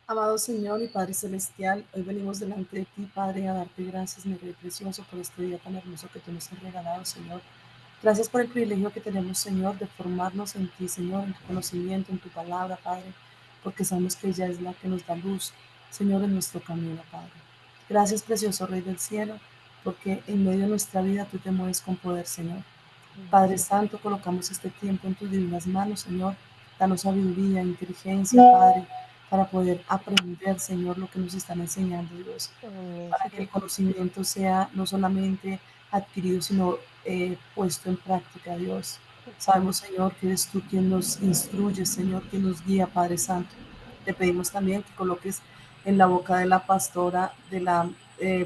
Amado Señor y Padre Celestial, hoy venimos delante de ti, Padre, a darte gracias, mi Rey precioso, por este día tan hermoso que tú nos has regalado, Señor. Gracias por el privilegio que tenemos, Señor, de formarnos en ti, Señor, en tu conocimiento, en tu palabra, Padre, porque sabemos que ella es la que nos da luz, Señor, en nuestro camino, Padre. Gracias, precioso Rey del cielo, porque en medio de nuestra vida tú te mueves con poder, Señor. Padre Santo, colocamos este tiempo en tus divinas manos, Señor. Danos sabiduría, inteligencia, Padre, para poder aprender, Señor, lo que nos están enseñando, Dios. Amén, Para que el Señor. conocimiento sea no solamente adquirido, sino puesto en práctica, Dios. Sabemos, Señor, que eres tú quien nos instruye, Señor, quien nos guía, Padre Santo. Te pedimos también que coloques en la boca de la pastora, de la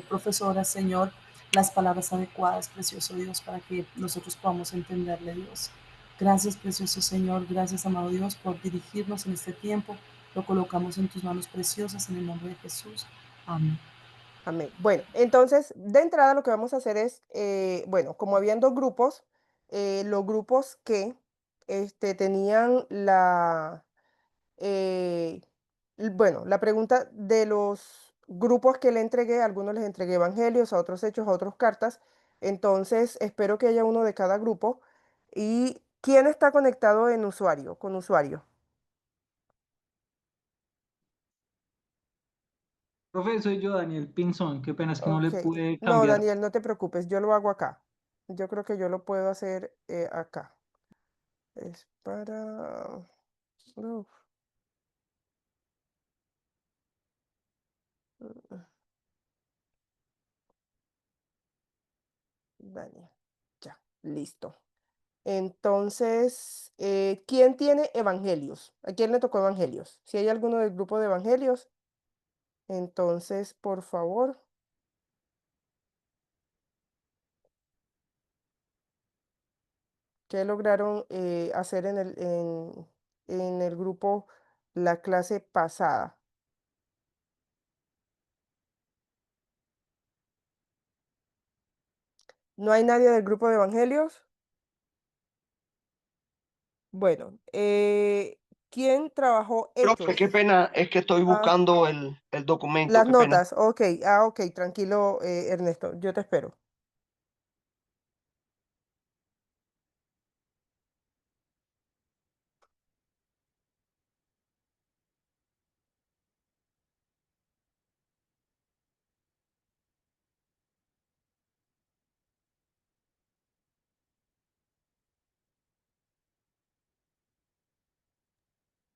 profesora, Señor, las palabras adecuadas, precioso Dios, para que nosotros podamos entenderle, Dios. Gracias, precioso Señor, gracias, amado Dios, por dirigirnos en este tiempo. Lo colocamos en tus manos preciosas, en el nombre de Jesús. Amén. Amén. Bueno, entonces, de entrada lo que vamos a hacer es, bueno, como habían dos grupos, los grupos que tenían eh, bueno, la pregunta de los grupos que le entregué, a algunos les entregué evangelios, a otros hechos, a otros cartas. Entonces, espero que haya uno de cada grupo. ¿Y quién está conectado en usuario, con usuario? Profe, soy yo, Daniel Pinzón. Qué pena es que no le Ok. pude No, cambiar. Daniel, no te preocupes, yo lo hago acá. Yo creo que yo lo puedo hacer acá. Es para... Uf, mm, Daniel. Ya, listo. Entonces, ¿quién tiene evangelios? ¿A quién le tocó evangelios? Si hay alguno del grupo de evangelios, entonces, por favor, ¿qué lograron hacer en el grupo la clase pasada? ¿No hay nadie del grupo de evangelios? Bueno, ¿quién trabajó Profe, qué hechos? pena, es que estoy Ah, buscando el documento, las qué pena. notas, ok, ok, tranquilo, Ernesto, yo te espero.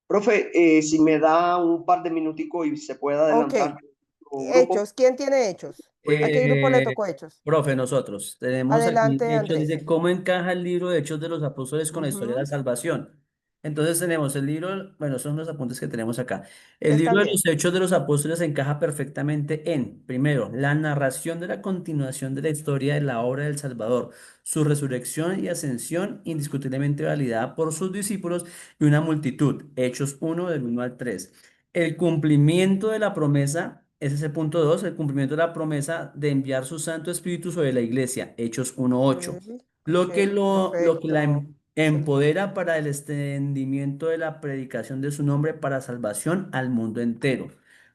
Profe, si me da un par de minuticos y se puede Ok, adelantar un grupo. hechos, ¿quién tiene hechos? ¿A qué grupo le tocó hechos? Profe, nosotros tenemos aquí Adelante, Hechos, Andrés. dice, ¿cómo encaja el libro de Hechos de los Apóstoles con la historia de la Ujú, salvación? Entonces tenemos el libro, bueno, son los apuntes que tenemos acá. El está libro de bien. los Hechos de los Apóstoles encaja perfectamente en, primero, la narración de la continuación de la historia de la obra del Salvador, su resurrección y ascensión indiscutiblemente validada por sus discípulos y una multitud, Hechos 1 del 1 al 3. El cumplimiento de la promesa, ese es el punto 2, el cumplimiento de la promesa de enviar su Santo Espíritu sobre la iglesia, Hechos 1:8. Ok, Lo que, ok, lo que la perfecto. Excelente. empodera para el extendimiento de la predicación de su nombre para salvación al mundo entero.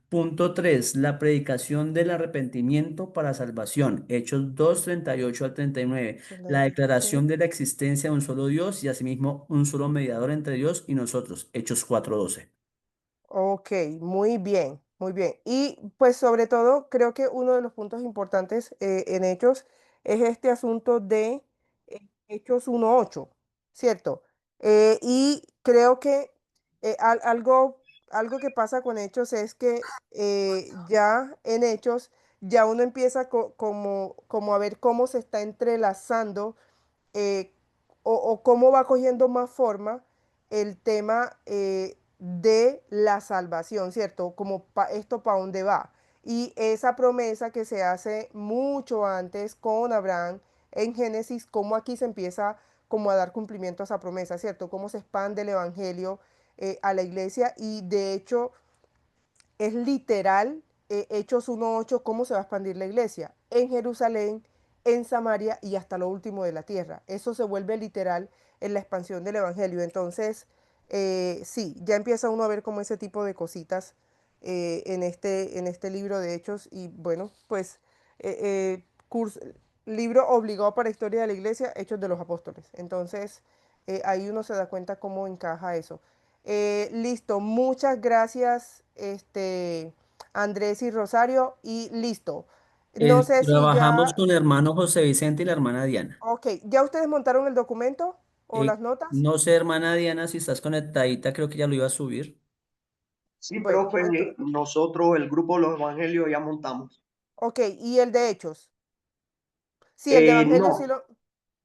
Punto 3, la predicación del arrepentimiento para salvación, Hechos 2:38 al 39. La Excelente. declaración de la existencia de un solo Dios y asimismo un solo mediador entre Dios y nosotros, Hechos 4:12. Ok, muy bien, muy bien. Y pues sobre todo, creo que uno de los puntos importantes en Hechos es este asunto de Hechos 1:8, ¿cierto? Y creo que algo que pasa con Hechos es que ya en Hechos ya uno empieza como a ver cómo se está entrelazando eh, o cómo va cogiendo más forma el tema de la salvación, ¿cierto? Como esto para dónde va. Y esa promesa que se hace mucho antes con Abraham en Génesis, cómo aquí se empieza como a dar cumplimiento a esa promesa, ¿cierto? Cómo se expande el Evangelio a la iglesia y de hecho es literal, Hechos 1:8, cómo se va a expandir la iglesia en Jerusalén, en Samaria y hasta lo último de la tierra. Eso se vuelve literal en la expansión del evangelio. Entonces, sí, ya empieza uno a ver como ese tipo de cositas en este libro de Hechos. Y bueno, pues libro obligado para historia de la iglesia, Hechos de los Apóstoles. Entonces, ahí uno se da cuenta cómo encaja eso. Listo, muchas gracias, Andrés y Rosario, y listo. No sé si Trabajamos ya, con el hermano José Vicente y la hermana Diana. ok, ¿ya ustedes montaron el documento o las notas? No sé, hermana Diana, si estás conectadita, creo que ya lo iba a subir. Sí, Bueno, profe, nosotros, el grupo de los evangelios, ya montamos. ok, ¿y el de Hechos? Sí, el de Evangelio sí No, lo...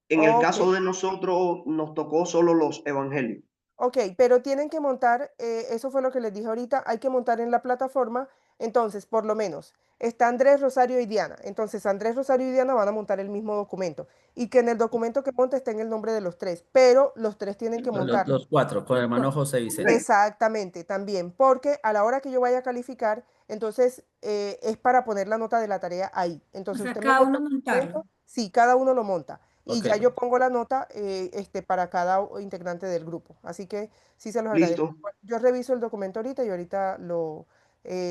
en el Ok, caso de nosotros nos tocó solo los evangelios. ok, pero tienen que montar, eso fue lo que les dije ahorita, hay que montar en la plataforma, entonces, por lo menos, está Andrés, Rosario y Diana. Entonces, Andrés, Rosario y Diana van a montar el mismo documento. Y que en el documento que monte esté en el nombre de los tres, pero los tres tienen que montar. Los cuatro, con el hermano José Vicente. Correcto. Exactamente, también, porque a la hora que yo vaya a calificar, entonces es para poner la nota de la tarea ahí. O Entonces sea, usted me cada monta uno el montarlo. documento, sí, cada uno lo monta. Y Ok, ya yo pongo la nota para cada integrante del grupo. Así que sí se los agradezco. Listo. Bueno, yo reviso el documento ahorita y ahorita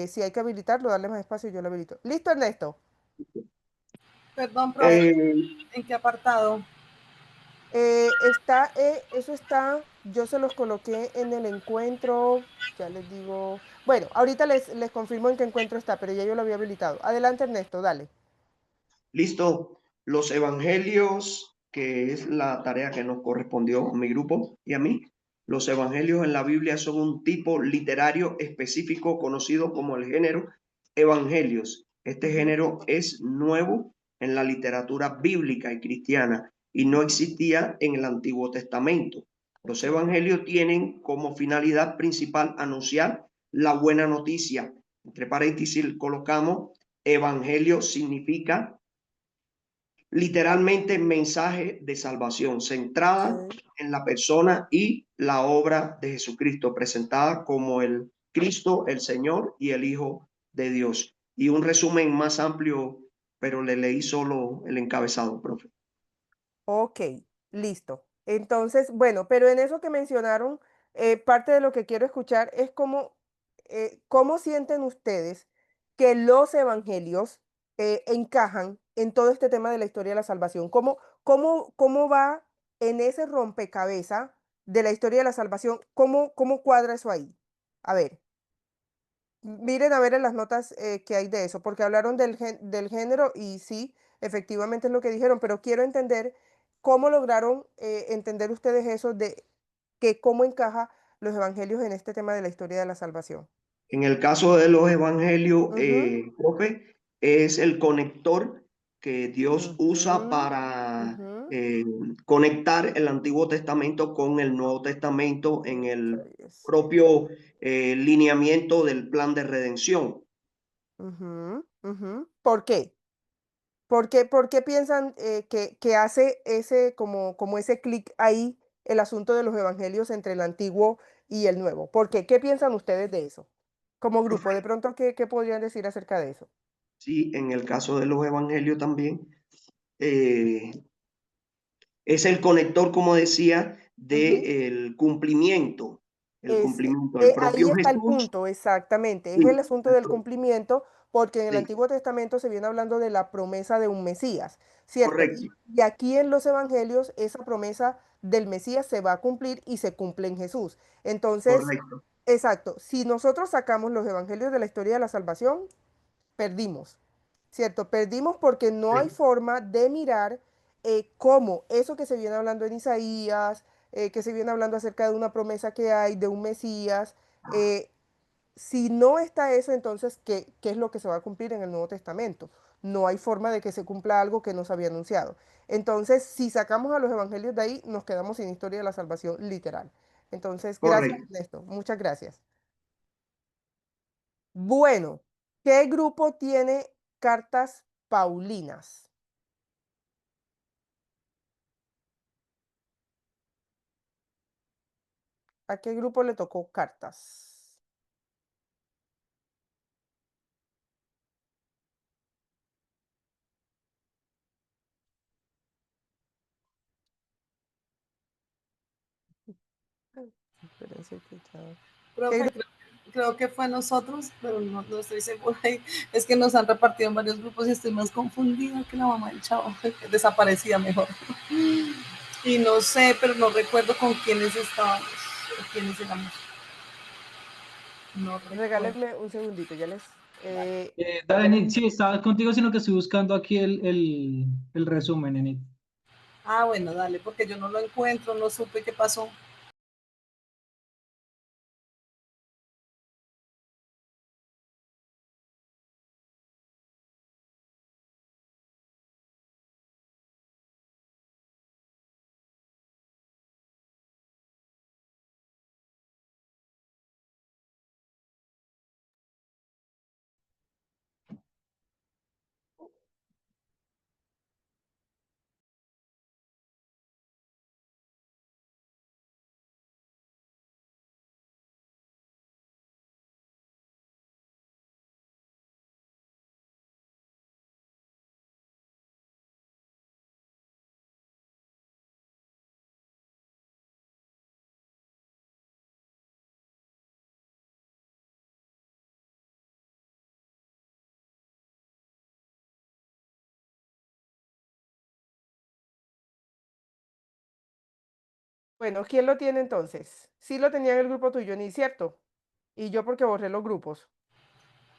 si hay que habilitarlo, darle más espacio, yo lo habilito. ¿Listo, Ernesto? Perdón, profe, Eh, ¿en qué apartado? Eso está, yo se los coloqué en el encuentro, ya les digo, bueno, ahorita les confirmo en qué encuentro está, pero ya yo lo había habilitado. Adelante, Ernesto, dale. Listo. Los evangelios, que es la tarea que nos correspondió a mi grupo y a mí. Los evangelios en la Biblia son un tipo literario específico conocido como el género evangelios. Este Ujú. género es nuevo en la literatura bíblica y cristiana y no existía en el Antiguo Testamento. Los Ok. evangelios tienen como finalidad principal anunciar la buena noticia. Entre paréntesis colocamos evangelio significa literalmente mensaje de salvación, centrada Ok. en la persona y la obra de Jesucristo, presentada como el Cristo, el Señor y el Hijo de Dios. Y un resumen más amplio, pero le leí solo el encabezado, profe. Ok, listo. Entonces, bueno, pero en eso que mencionaron, parte de lo que quiero escuchar es cómo sienten ustedes que los evangelios encajan en todo este tema de la historia de la salvación. ¿Cómo va en ese rompecabezas de la historia de la salvación? ¿Cómo cuadra eso ahí? A ver. Miren a ver en las notas que hay de eso, porque hablaron del género y sí, efectivamente es lo que dijeron, pero quiero entender cómo lograron entender ustedes eso de que cómo encaja los evangelios en este tema de la historia de la salvación. En el caso de los evangelios, Ujú, profe, es el conector que Dios usa ujú, para ujú. conectar el Antiguo Testamento con el Nuevo Testamento en Ok, el yes. propio lineamiento del plan de redención. Ujú, ujú. ¿Por qué? ¿Por qué piensan que hace como ese clic ahí el asunto de los evangelios entre el antiguo y el nuevo? ¿Por qué? ¿Qué piensan ustedes de eso? Como grupo, de pronto, ¿qué podrían decir acerca de eso? Sí, en el caso de los evangelios también, eh, es el conector, como decía, Ujú. del cumplimiento, el Es, cumplimiento del ahí propio está el Jesús. punto, exactamente. Es el Sí, asunto del cumplimiento, porque en el sí, Antiguo Testamento se viene hablando de la promesa de un Mesías, ¿cierto? correcto, Y aquí en los Evangelios esa promesa del Mesías se va a cumplir y se cumple en Jesús. Entonces, correcto, exacto, si nosotros sacamos los Evangelios de la historia de la salvación, perdimos, ¿cierto? Perdimos porque no hay correcto, forma de mirar cómo eso que se viene hablando en Isaías, que se viene hablando acerca de una promesa que hay, de un Mesías, eh, si no está eso, entonces, ¿qué es lo que se va a cumplir en el Nuevo Testamento? No hay forma de que se cumpla algo que no se había anunciado. Entonces, si sacamos a los evangelios de ahí, nos quedamos sin historia de la salvación literal. Entonces, gracias, correcto. Ernesto. Muchas gracias. Bueno, ¿qué grupo tiene cartas paulinas? ¿A qué grupo le tocó cartas? Espérense que ya- ¿Qué Profe, grupo? creo, creo que fue nosotros, pero no estoy segura. Es que nos han repartido en varios grupos y estoy más confundida que la mamá del chavo, desaparecida mejor. Y no sé, pero no recuerdo con quiénes estábamos, o quiénes éramos. No recuerdo. Regálenme un segundito, ya les... Dani, sí, estaba contigo, sino que estoy buscando aquí el resumen, Enid. Ah, bueno, dale, porque yo no lo encuentro, no supe qué pasó. Bueno, ¿quién lo tiene entonces? Sí lo tenía en el grupo tuyo, ni cierto. Y yo porque borré los grupos.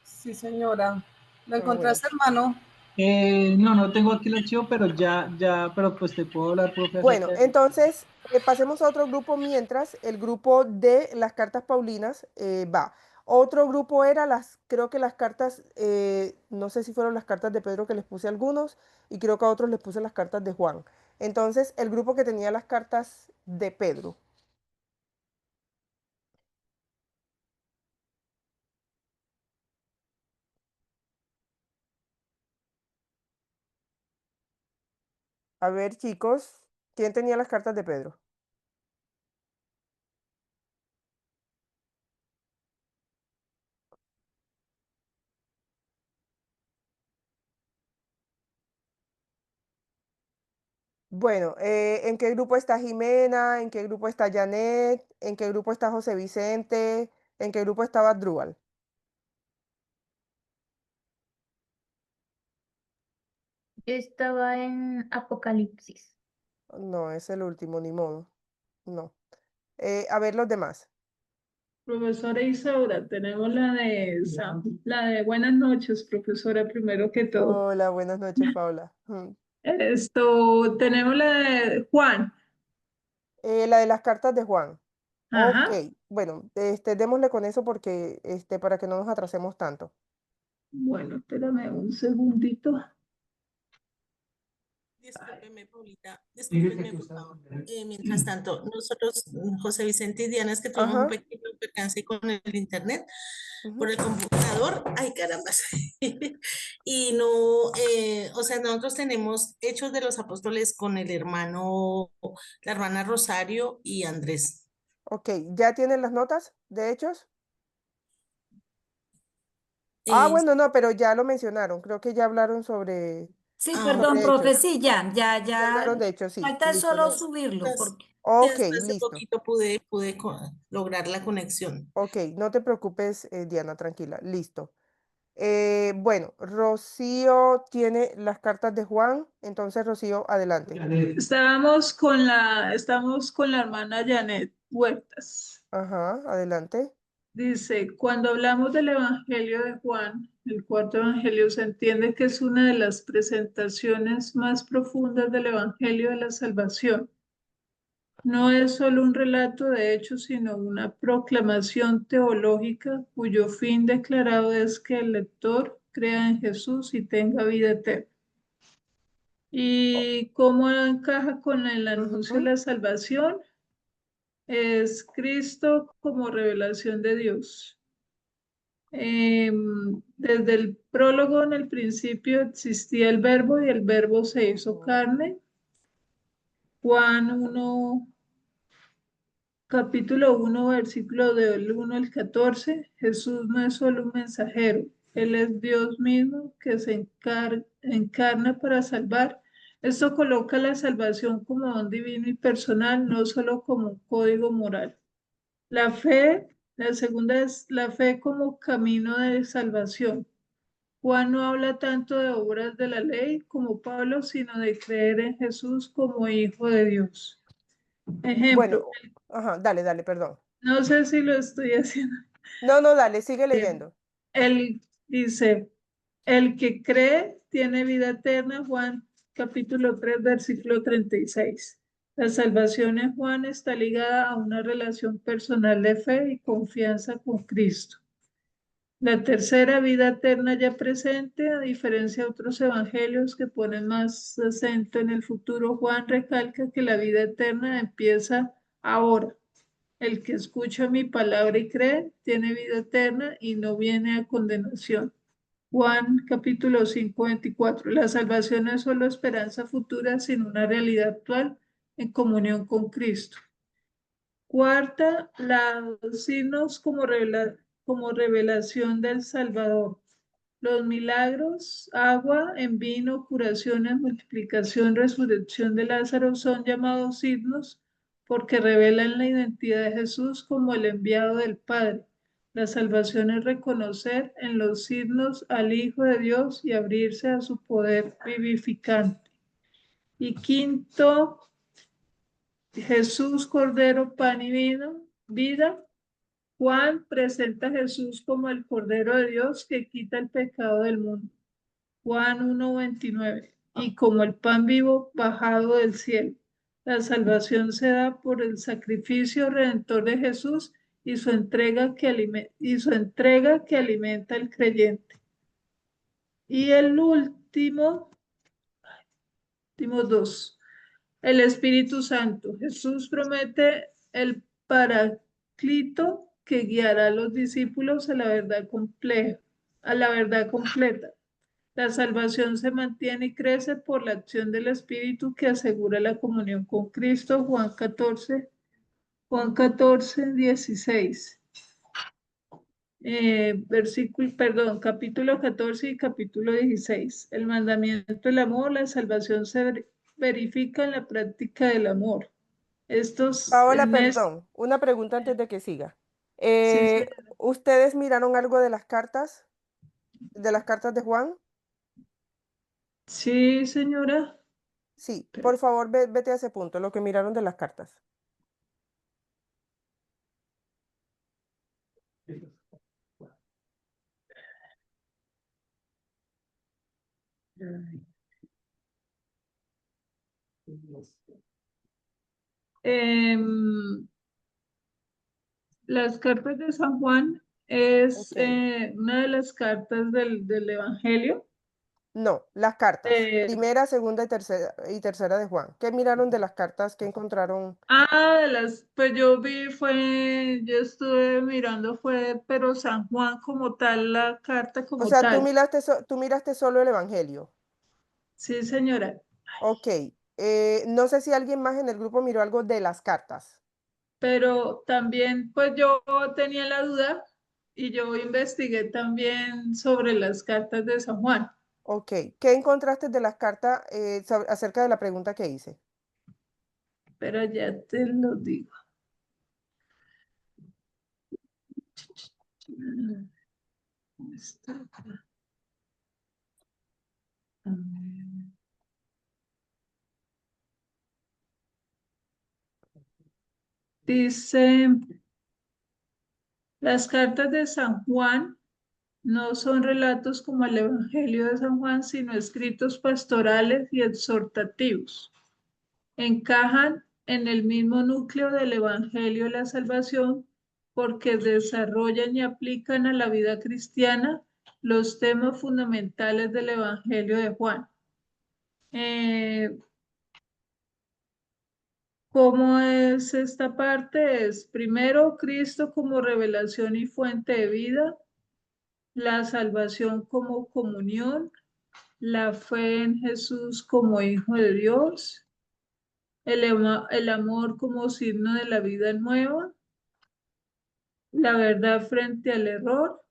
Sí, señora. ¿Lo Ah, bueno. encontraste, hermano? No tengo aquí el archivo, pero pero pues te puedo hablar, profe, Bueno, acerca de... entonces pasemos a otro grupo mientras el grupo de las cartas Paulinas va. Otro grupo era creo que las cartas, no sé si fueron las cartas de Pedro que les puse a algunos y creo que a otros les puse las cartas de Juan. Entonces, el grupo que tenía las cartas de Pedro. A ver, chicos, ¿quién tenía las cartas de Pedro? Bueno, ¿en qué grupo está Jimena? ¿En qué grupo está Janet? ¿En qué grupo está José Vicente? ¿En qué grupo estaba Drúbal? Yo estaba en Apocalipsis. No, es el último, ni modo. No. A ver los demás. Profesora Isaura, tenemos la de buenas noches, profesora, primero que todo. Hola, buenas noches, Paula. Tenemos la de Juan. La de las cartas de Juan. Ok, Ajá. bueno, démosle con eso porque, para que no nos atrasemos tanto. Bueno, espérame un segundito. Discúlpeme, Paulita, Fíjate discúlpeme, que por estaba favor. con- Mientras tanto, nosotros, José Vicente y Diana, es que tuvimos un Ajá. pequeño percance con el internet por Ujú. el computador. Ay, caramba. Y no, o sea, nosotros tenemos Hechos de los Apóstoles con el hermano, la hermana Rosario y Andrés. Ok, ¿ya tienen las notas de hechos? Ah, Eh, bueno, no, pero ya lo mencionaron. Creo que ya hablaron sobre, Sí, ah, perdón, sobre profe, hechos. sí, ya, Ya hablaron de hechos, sí. falta Listo, solo no. subirlo, porque ya Ok, hasta hace listo. poquito pude lograr la conexión. Ok, no te preocupes, Diana, tranquila. Listo. Bueno, Rocío tiene las cartas de Juan, entonces Rocío, adelante. Estamos con la hermana Janet Huertas. Ajá, adelante. Dice, cuando hablamos del Evangelio de Juan, el cuarto Evangelio, se entiende que es una de las presentaciones más profundas del Evangelio de la salvación. No es solo un relato de hechos, sino una proclamación teológica cuyo fin declarado es que el lector crea en Jesús y tenga vida eterna. ¿Y cómo encaja con el anuncio de Ujú. la salvación? Es Cristo como revelación de Dios. Desde el prólogo, en el principio existía el verbo y el verbo se hizo carne. Juan 1, capítulo 1, versículo del 1 al 14. Jesús no es solo un mensajero, Él es Dios mismo que se encarna para salvar. Esto coloca la salvación como don divino y personal, no solo como un código moral. La fe La segunda es la fe como camino de salvación. Juan no habla tanto de obras de la ley como Pablo, sino de creer en Jesús como Hijo de Dios. Ejemplo, Bueno, ajá, dale, dale, perdón. no sé si lo estoy haciendo. No, no, dale, sigue leyendo. Él dice, el que cree tiene vida eterna, Juan capítulo 3, versículo 36. La salvación en Juan está ligada a una relación personal de fe y confianza con Cristo. La tercera, vida eterna ya presente, a diferencia de otros evangelios que ponen más acento en el futuro, Juan recalca que la vida eterna empieza ahora. El que escucha mi palabra y cree tiene vida eterna y no viene a condenación. Juan capítulo 5, 24. La salvación no es solo esperanza futura, sino una realidad actual en comunión con Cristo. Cuarta, los signos como revelación del Salvador. Los milagros, agua en vino, curaciones, multiplicación, resurrección de Lázaro son llamados signos porque revelan la identidad de Jesús como el enviado del Padre. La salvación es reconocer en los signos al Hijo de Dios y abrirse a su poder vivificante. Y quinto, Jesús, Cordero, pan y vino, vida. Juan presenta a Jesús como el Cordero de Dios que quita el pecado del mundo. Juan 1:29. Y como el pan vivo bajado del cielo. La salvación se da por el sacrificio redentor de Jesús y su entrega que alimenta al creyente. Y el último dos. El Espíritu Santo. Jesús promete el Paráclito que guiará a los discípulos a la verdad completa. La salvación se mantiene y crece por la acción del Espíritu que asegura la comunión con Cristo. Juan 14, 16. Capítulo 14 y capítulo 16. El mandamiento del amor, la salvación se verifica en la práctica del amor. Paola, perdón, una pregunta antes de que siga. Sí, ¿Ustedes miraron algo de las cartas? ¿De las cartas de Juan? sí, señora. Sí, por favor, vete a ese punto, lo que miraron de las cartas. Las cartas de San Juan es Ok. una de las cartas del Evangelio. No, las cartas. Eh, Primera, segunda y tercera de Juan. ¿Qué miraron de las cartas que encontraron? Pues yo estuve mirando, pero San Juan como tal, la carta O como sea, tal. tú miraste solo el Evangelio. Sí, señora. Ok. No sé si alguien más en el grupo miró algo de las cartas. Pero también, pues yo tenía la duda y yo investigué también sobre las cartas de San Juan. Ok. ¿Qué encontraste de las cartas acerca de la pregunta que hice? Pero ya te lo digo. Está acá. A ver. Dice, las cartas de San Juan no son relatos como el Evangelio de San Juan, sino escritos pastorales y exhortativos. Encajan en el mismo núcleo del Evangelio de la Salvación porque desarrollan y aplican a la vida cristiana los temas fundamentales del Evangelio de Juan. ¿Cómo es esta parte? Es primero Cristo como revelación y fuente de vida, la salvación como comunión, la fe en Jesús como Hijo de Dios, el amor como signo de la vida nueva, la verdad frente al error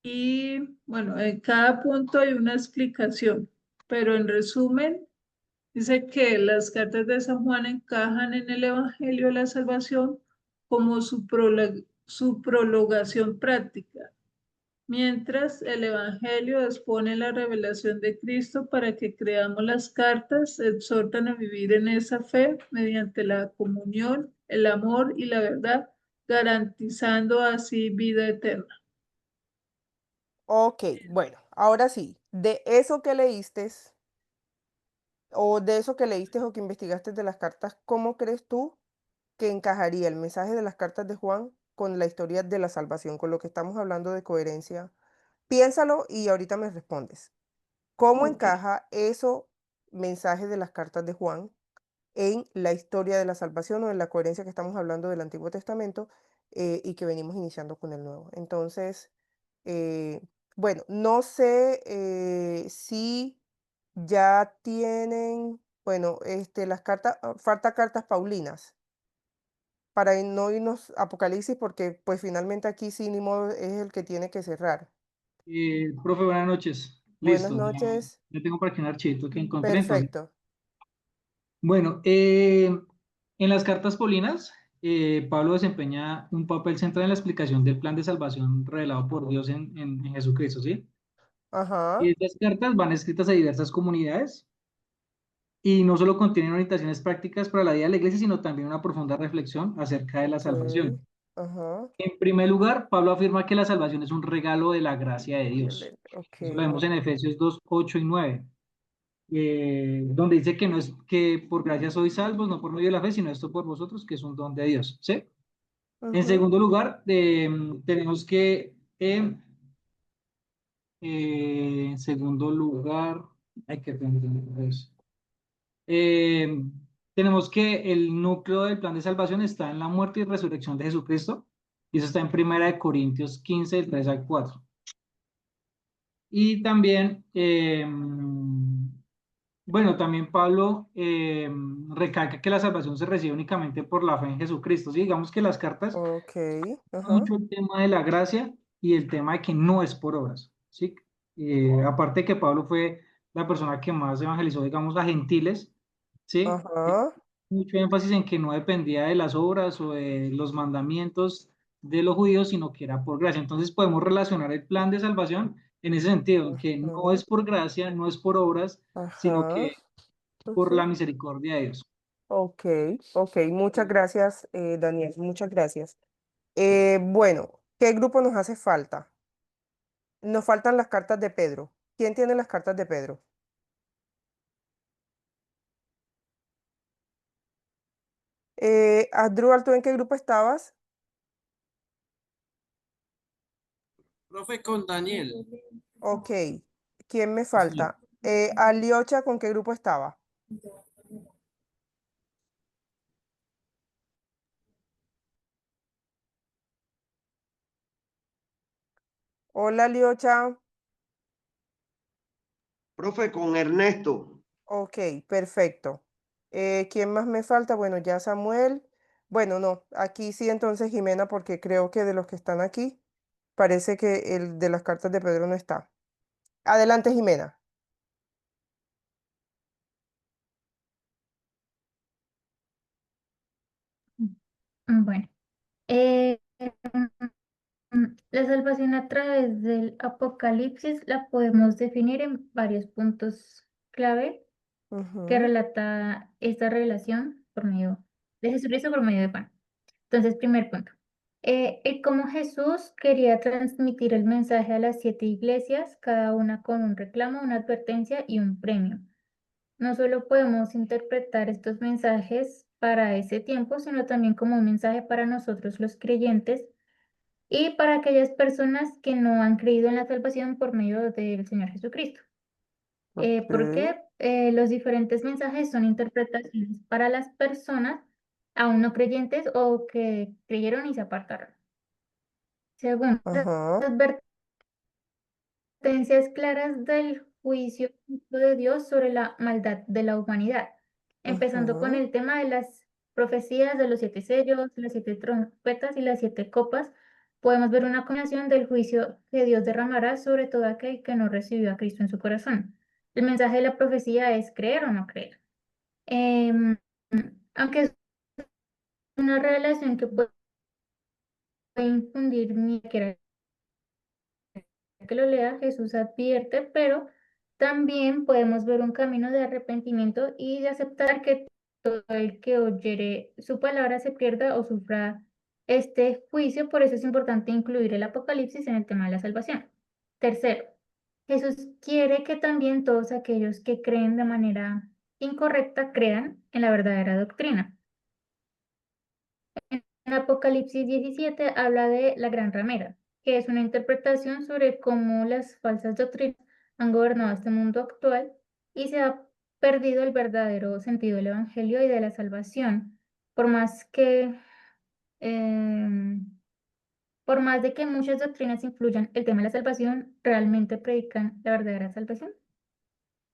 y bueno, en cada punto hay una explicación, pero en resumen, dice que las cartas de San Juan encajan en el Evangelio de la Salvación como su prolongación práctica, mientras el Evangelio expone la revelación de Cristo para que creamos las cartas, exhortan a vivir en esa fe mediante la comunión, el amor y la verdad, garantizando así vida eterna. Ok, bueno, ahora sí, de eso que leíste, o de eso que leíste o que investigaste de las cartas, ¿cómo crees tú que encajaría el mensaje de las cartas de Juan con la historia de la salvación, con lo que estamos hablando de coherencia? Piénsalo y ahorita me respondes. ¿Cómo Ok. encaja eso, mensaje de las cartas de Juan, en la historia de la salvación o en la coherencia que estamos hablando del Antiguo Testamento y que venimos iniciando con el Nuevo? Entonces, eh, bueno, no sé si ya tienen, bueno, las cartas, falta cartas paulinas para no irnos a Apocalipsis porque pues finalmente aquí sí ni modo es el que tiene que cerrar. Profe, buenas noches. Buenas Listo, noches, ya tengo por aquí un archivito que encontré entonces. perfecto. Bueno, en las cartas Paulinas, Pablo desempeña un papel central en la explicación del plan de salvación revelado por Dios en Jesucristo, ¿sí? Ajá, Y estas cartas van escritas a diversas comunidades y no solo contienen orientaciones prácticas para la vida de la iglesia, sino también una profunda reflexión acerca de la ok, salvación. ajá, En primer lugar, Pablo afirma que la salvación es un regalo de la gracia de Dios. ok, Eso lo vemos en Efesios 2, 8 y 9, donde dice que no es que por gracia sois salvos, no por medio de la fe, sino esto por vosotros, que es un don de Dios. ¿Sí? En ujú, segundo lugar, tenemos que, en segundo lugar, hay que aprender eso. Eh, tenemos que el núcleo del plan de salvación está en la muerte y resurrección de Jesucristo, y eso está en Primera de Corintios 15, del 3 al 4. Y también, bueno, también Pablo recalca que la salvación se recibe únicamente por la fe en Jesucristo. ¿Sí? Digamos que las cartas ok, ajá, mucho el tema de la gracia y el tema de que no es por obras, ¿sí? Aparte de que Pablo fue la persona que más evangelizó, digamos, a gentiles, ¿sí? ajá, Mucho énfasis en que no dependía de las obras o de los mandamientos de los judíos, sino que era por gracia. Entonces podemos relacionar el plan de salvación en ese sentido, que no ajá, es por gracia, no es por obras, sino ajá, que por ujú, la misericordia de Dios. ok, ok, muchas gracias, Daniel, muchas gracias. Bueno, ¿qué grupo nos hace falta? Nos faltan las cartas de Pedro. ¿Quién tiene las cartas de Pedro? Asdrúbal, ¿tú en qué grupo estabas? Profe, con Daniel. Ok, ¿quién me Sí, señor. falta? Aliocha, ¿con qué grupo estaba? Hola, Aliocha. Profe, con Ernesto. Ok, perfecto. ¿Quién más me falta? Bueno, ya Samuel. Bueno, no, aquí sí entonces Jimena, porque creo que de los que están aquí, parece que el de las cartas de Pedro no está. Adelante, Jimena. Bueno, la salvación a través del Apocalipsis la podemos definir en varios puntos clave que Ujú, relata esta revelación por medio de Jesucristo por medio de Juan. Entonces, primer punto. El cómo Jesús quería transmitir el mensaje a las 7 iglesias, cada una con un reclamo, una advertencia y un premio. No solo podemos interpretar estos mensajes para ese tiempo, sino también como un mensaje para nosotros los creyentes y para aquellas personas que no han creído en la salvación por medio del Señor Jesucristo. ok, Porque los diferentes mensajes son interpretaciones para las personas aún no creyentes o que creyeron y se apartaron. Según las ajá, advertencias claras del juicio justo de Dios sobre la maldad de la humanidad, empezando con ajá, el tema de las profecías de los 7 sellos, las 7 trompetas y las 7 copas, podemos ver una combinación del juicio que Dios derramará sobre todo aquel que no recibió a Cristo en su corazón. El mensaje de la profecía es creer o no creer. Em, Aunque es una revelación que puede puede infundir miedo, quiera que lo lea, Jesús advierte, pero también podemos ver un camino de arrepentimiento y de aceptar que todo el que oyere su palabra se pierda o sufra este juicio. Por eso es importante incluir el Apocalipsis en el tema de la salvación. Tercero, Jesús quiere que también todos aquellos que creen de manera incorrecta crean en la verdadera doctrina. En Apocalipsis 17 habla de la gran ramera, que es una interpretación sobre cómo las falsas doctrinas han gobernado este mundo actual y se ha perdido el verdadero sentido del Evangelio y de la salvación. Por más que, em, por más de que muchas doctrinas influyan el tema de la salvación, ¿realmente predican la verdadera salvación?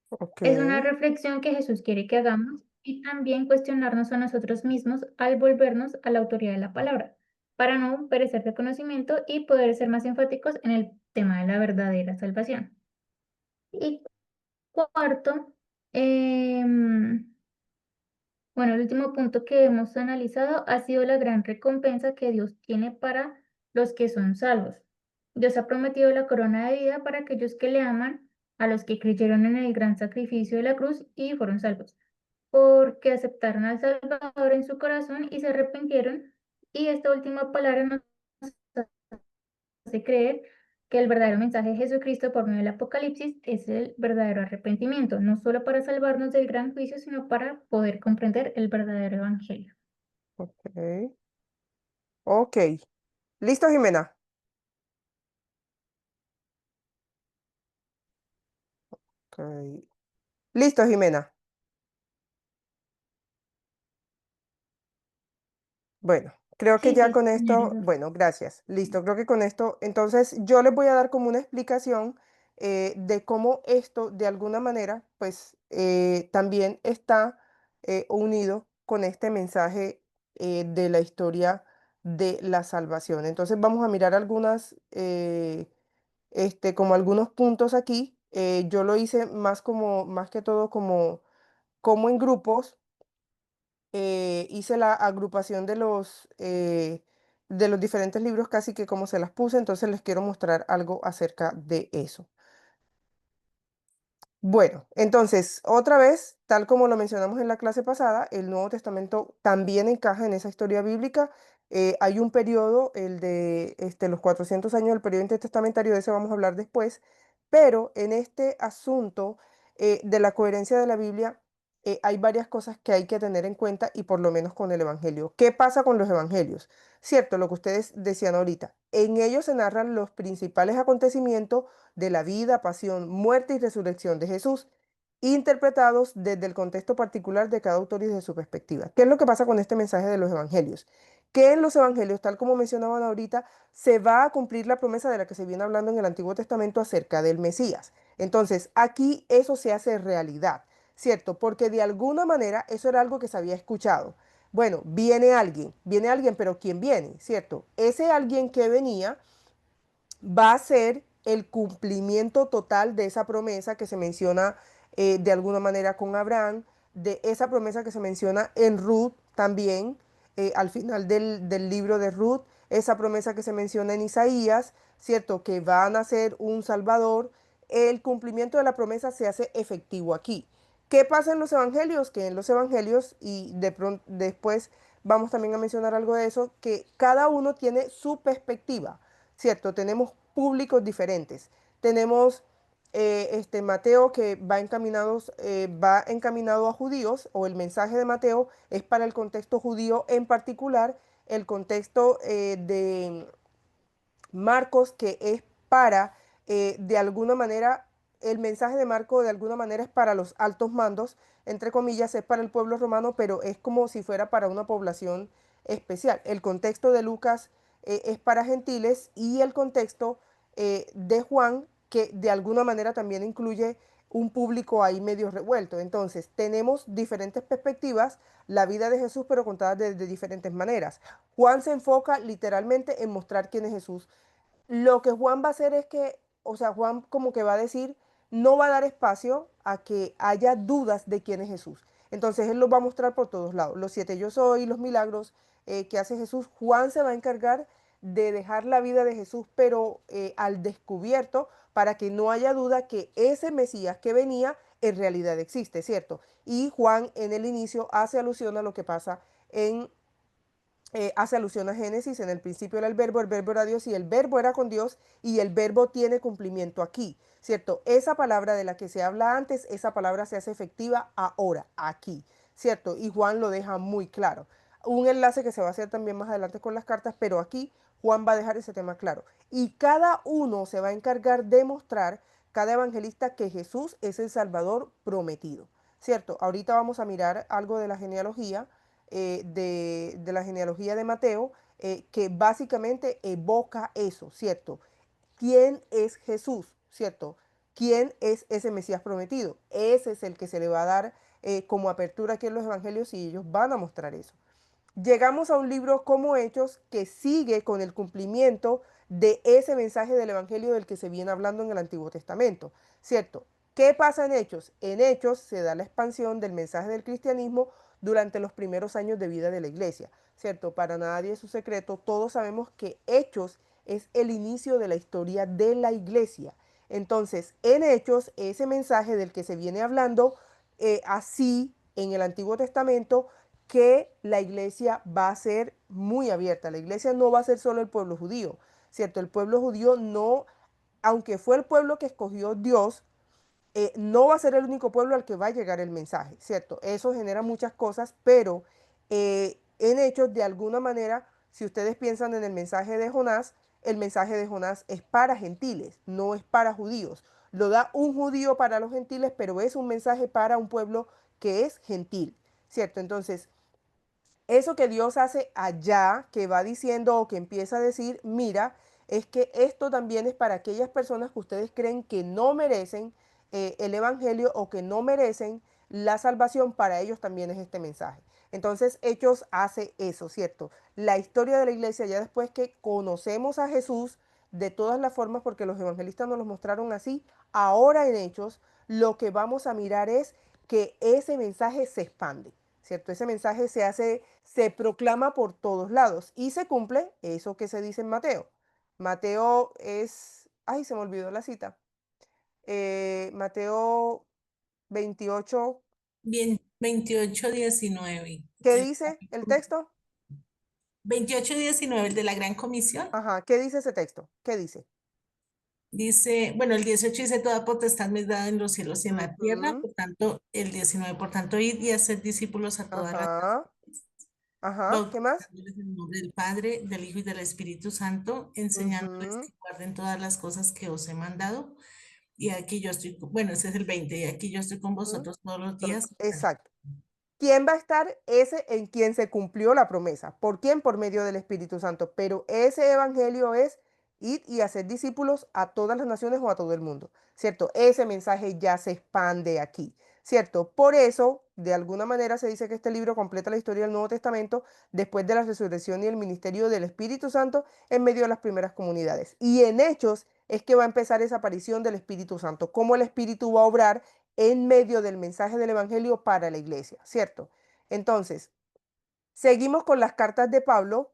Ok, Es una reflexión que Jesús quiere que hagamos y también cuestionarnos a nosotros mismos al volvernos a la autoridad de la palabra, para no perecer de conocimiento y poder ser más enfáticos en el tema de la verdadera salvación. Y cuarto, bueno, el último punto que hemos analizado ha sido la gran recompensa que Dios tiene para los que son salvos. Dios ha prometido la corona de vida para aquellos que le aman, a los que creyeron en el gran sacrificio de la cruz y fueron salvos, porque aceptaron al Salvador en su corazón y se arrepintieron. Y esta última palabra nos hace creer que el verdadero mensaje de Jesucristo por medio del Apocalipsis es el verdadero arrepentimiento, no solo para salvarnos del gran juicio, sino para poder comprender el verdadero evangelio. ok. Ok. ¿Listo, Jimena? Ok. Listo, Jimena. Bueno, creo que Sí, ya sí, con esto, señorita. bueno, gracias. Listo, creo que con esto, entonces yo les voy a dar como una explicación de cómo esto, de alguna manera, pues también está unido con este mensaje de la historia de la salvación. Entonces vamos a mirar algunas, como algunos puntos aquí. Yo lo hice más como, más que todo como en grupos. Hice la agrupación de los diferentes libros casi que como se las puse, entonces les quiero mostrar algo acerca de eso. Bueno, entonces, otra vez, tal como lo mencionamos en la clase pasada, el Nuevo Testamento también encaja en esa historia bíblica. Hay un periodo, el de los 400 años del periodo intertestamentario, de ese vamos a hablar después, pero en este asunto de la coherencia de la Biblia, hay varias cosas que hay que tener en cuenta y por lo menos con el Evangelio. ¿Qué pasa con los Evangelios? Cierto, lo que ustedes decían ahorita, en ellos se narran los principales acontecimientos de la vida, pasión, muerte y resurrección de Jesús, interpretados desde el contexto particular de cada autor y desde su perspectiva. ¿Qué es lo que pasa con este mensaje de los evangelios? Que en los evangelios, tal como mencionaban ahorita, se va a cumplir la promesa de la que se viene hablando en el Antiguo Testamento acerca del Mesías. Entonces, aquí eso se hace realidad, ¿cierto? Porque de alguna manera eso era algo que se había escuchado. Bueno, viene alguien, pero ¿quién viene? ¿Cierto? Ese alguien que venía va a ser el cumplimiento total de esa promesa que se menciona de alguna manera con Abraham, de esa promesa que se menciona en Ruth también, al final del libro de Ruth, esa promesa que se menciona en Isaías, ¿cierto? Que va a nacer un Salvador. El cumplimiento de la promesa se hace efectivo aquí. ¿Qué pasa en los evangelios? Que en los evangelios, y de pronto después vamos también a mencionar algo de eso, que cada uno tiene su perspectiva. ¿Cierto? Tenemos públicos diferentes. Tenemos Mateo que va encaminado a judíos, o el mensaje de Mateo es para el contexto judío, en particular el contexto de Marcos, que es para, de alguna manera, el mensaje de Marcos de alguna manera es para los altos mandos, entre comillas, es para el pueblo romano, pero es como si fuera para una población especial. El contexto de Lucas es para gentiles, y el contexto de Juan, que de alguna manera también incluye un público ahí medio revuelto. Entonces, tenemos diferentes perspectivas, la vida de Jesús, pero contada de diferentes maneras. Juan se enfoca literalmente en mostrar quién es Jesús. Lo que Juan va a hacer es que, o sea, Juan como que va a decir, no va a dar espacio a que haya dudas de quién es Jesús. Entonces él los va a mostrar por todos lados. Los 7 yo soy, los milagros que hace Jesús. Juan se va a encargar de dejar la vida de Jesús, pero al descubierto, para que no haya duda que ese Mesías que venía en realidad existe, ¿cierto? Y Juan en el inicio hace alusión a lo que pasa hace alusión a Génesis, en el principio era el verbo era Dios y el verbo era con Dios y el verbo tiene cumplimiento aquí, ¿cierto? Esa palabra de la que se habla antes, esa palabra se hace efectiva ahora, aquí, ¿cierto? Y Juan lo deja muy claro. Un enlace que se va a hacer también más adelante con las cartas, pero aquí Juan va a dejar ese tema claro. Y cada uno se va a encargar de mostrar, cada evangelista, que Jesús es el Salvador prometido, ¿cierto? Ahorita vamos a mirar algo de la genealogía de la genealogía de Mateo, que básicamente evoca eso, ¿cierto? ¿Quién es Jesús, ¿cierto? ¿Quién es ese Mesías prometido? Ese es el que se le va a dar como apertura aquí en los evangelios y ellos van a mostrar eso. Llegamos a un libro como Hechos que sigue con el cumplimiento de ese mensaje del evangelio del que se viene hablando en el Antiguo Testamento, ¿cierto? ¿Qué pasa en Hechos? En Hechos se da la expansión del mensaje del cristianismo durante los primeros años de vida de la iglesia, ¿cierto? Para nadie es un secreto, todos sabemos que Hechos es el inicio de la historia de la iglesia. Entonces, en Hechos, ese mensaje del que se viene hablando, así en el Antiguo Testamento, que la iglesia va a ser muy abierta. La iglesia no va a ser solo el pueblo judío, ¿cierto? El pueblo judío no, aunque fue el pueblo que escogió Dios, no va a ser el único pueblo al que va a llegar el mensaje, ¿cierto? Eso genera muchas cosas, pero en hechos, de alguna manera, si ustedes piensan en el mensaje de Jonás, el mensaje de Jonás es para gentiles, no es para judíos. Lo da un judío para los gentiles, pero es un mensaje para un pueblo que es gentil, ¿cierto? Entonces, eso que Dios hace allá, que va diciendo o que empieza a decir, mira, es que esto también es para aquellas personas que ustedes creen que no merecen el Evangelio o que no merecen la salvación, para ellos también es este mensaje. Entonces, Hechos hace eso, ¿cierto? La historia de la iglesia, ya después que conocemos a Jesús de todas las formas, porque los evangelistas nos lo mostraron así, ahora en Hechos, lo que vamos a mirar es que ese mensaje se expande, ¿cierto? Ese mensaje se proclama por todos lados y se cumple eso que se dice en Mateo. Mateo es, ay, se me olvidó la cita. Mateo 28, Bien, 28:19. ¿qué dice el texto? 28:19, el de la Gran Comisión. Ajá, ¿qué dice ese texto? ¿Qué dice? Dice, bueno, el 18 dice, toda potestad me es dada en los cielos y en la tierra, Ujú, por tanto, el 19, por tanto, id y hacer discípulos a todas las ajá, naciones, ajá, ¿qué más? bautizándoles en el nombre del Padre, del Hijo y del Espíritu Santo, enseñándoles Ujú, que guarden todas las cosas que os he mandado. Y aquí yo estoy, bueno, ese es el 20, y aquí yo estoy con ujú, vosotros todos los días. exacto. ¿Quién va a estar? Ese en quien se cumplió la promesa. ¿Por quién? Por medio del Espíritu Santo. Pero ese evangelio es ir y hacer discípulos a todas las naciones o a todo el mundo, ¿cierto? Ese mensaje ya se expande aquí, ¿cierto? Por eso, de alguna manera se dice que este libro completa la historia del Nuevo Testamento después de la resurrección y el ministerio del Espíritu Santo en medio de las primeras comunidades. Y en Hechos es que va a empezar esa aparición del Espíritu Santo, cómo el Espíritu va a obrar en medio del mensaje del Evangelio para la iglesia, ¿cierto? Entonces, seguimos con las cartas de Pablo.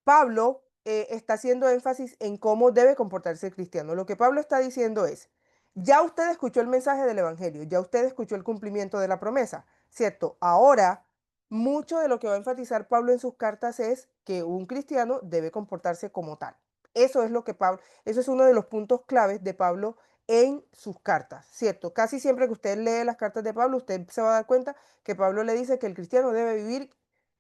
Pablo está haciendo énfasis en cómo debe comportarse el cristiano. Lo que Pablo está diciendo es, ya usted escuchó el mensaje del Evangelio, ya usted escuchó el cumplimiento de la promesa, ¿cierto? Ahora, mucho de lo que va a enfatizar Pablo en sus cartas es que un cristiano debe comportarse como tal. Eso es lo que Pablo, eso es uno de los puntos claves de Pablo en sus cartas, ¿cierto? Casi siempre que usted lee las cartas de Pablo, usted se va a dar cuenta que Pablo le dice que el cristiano debe vivir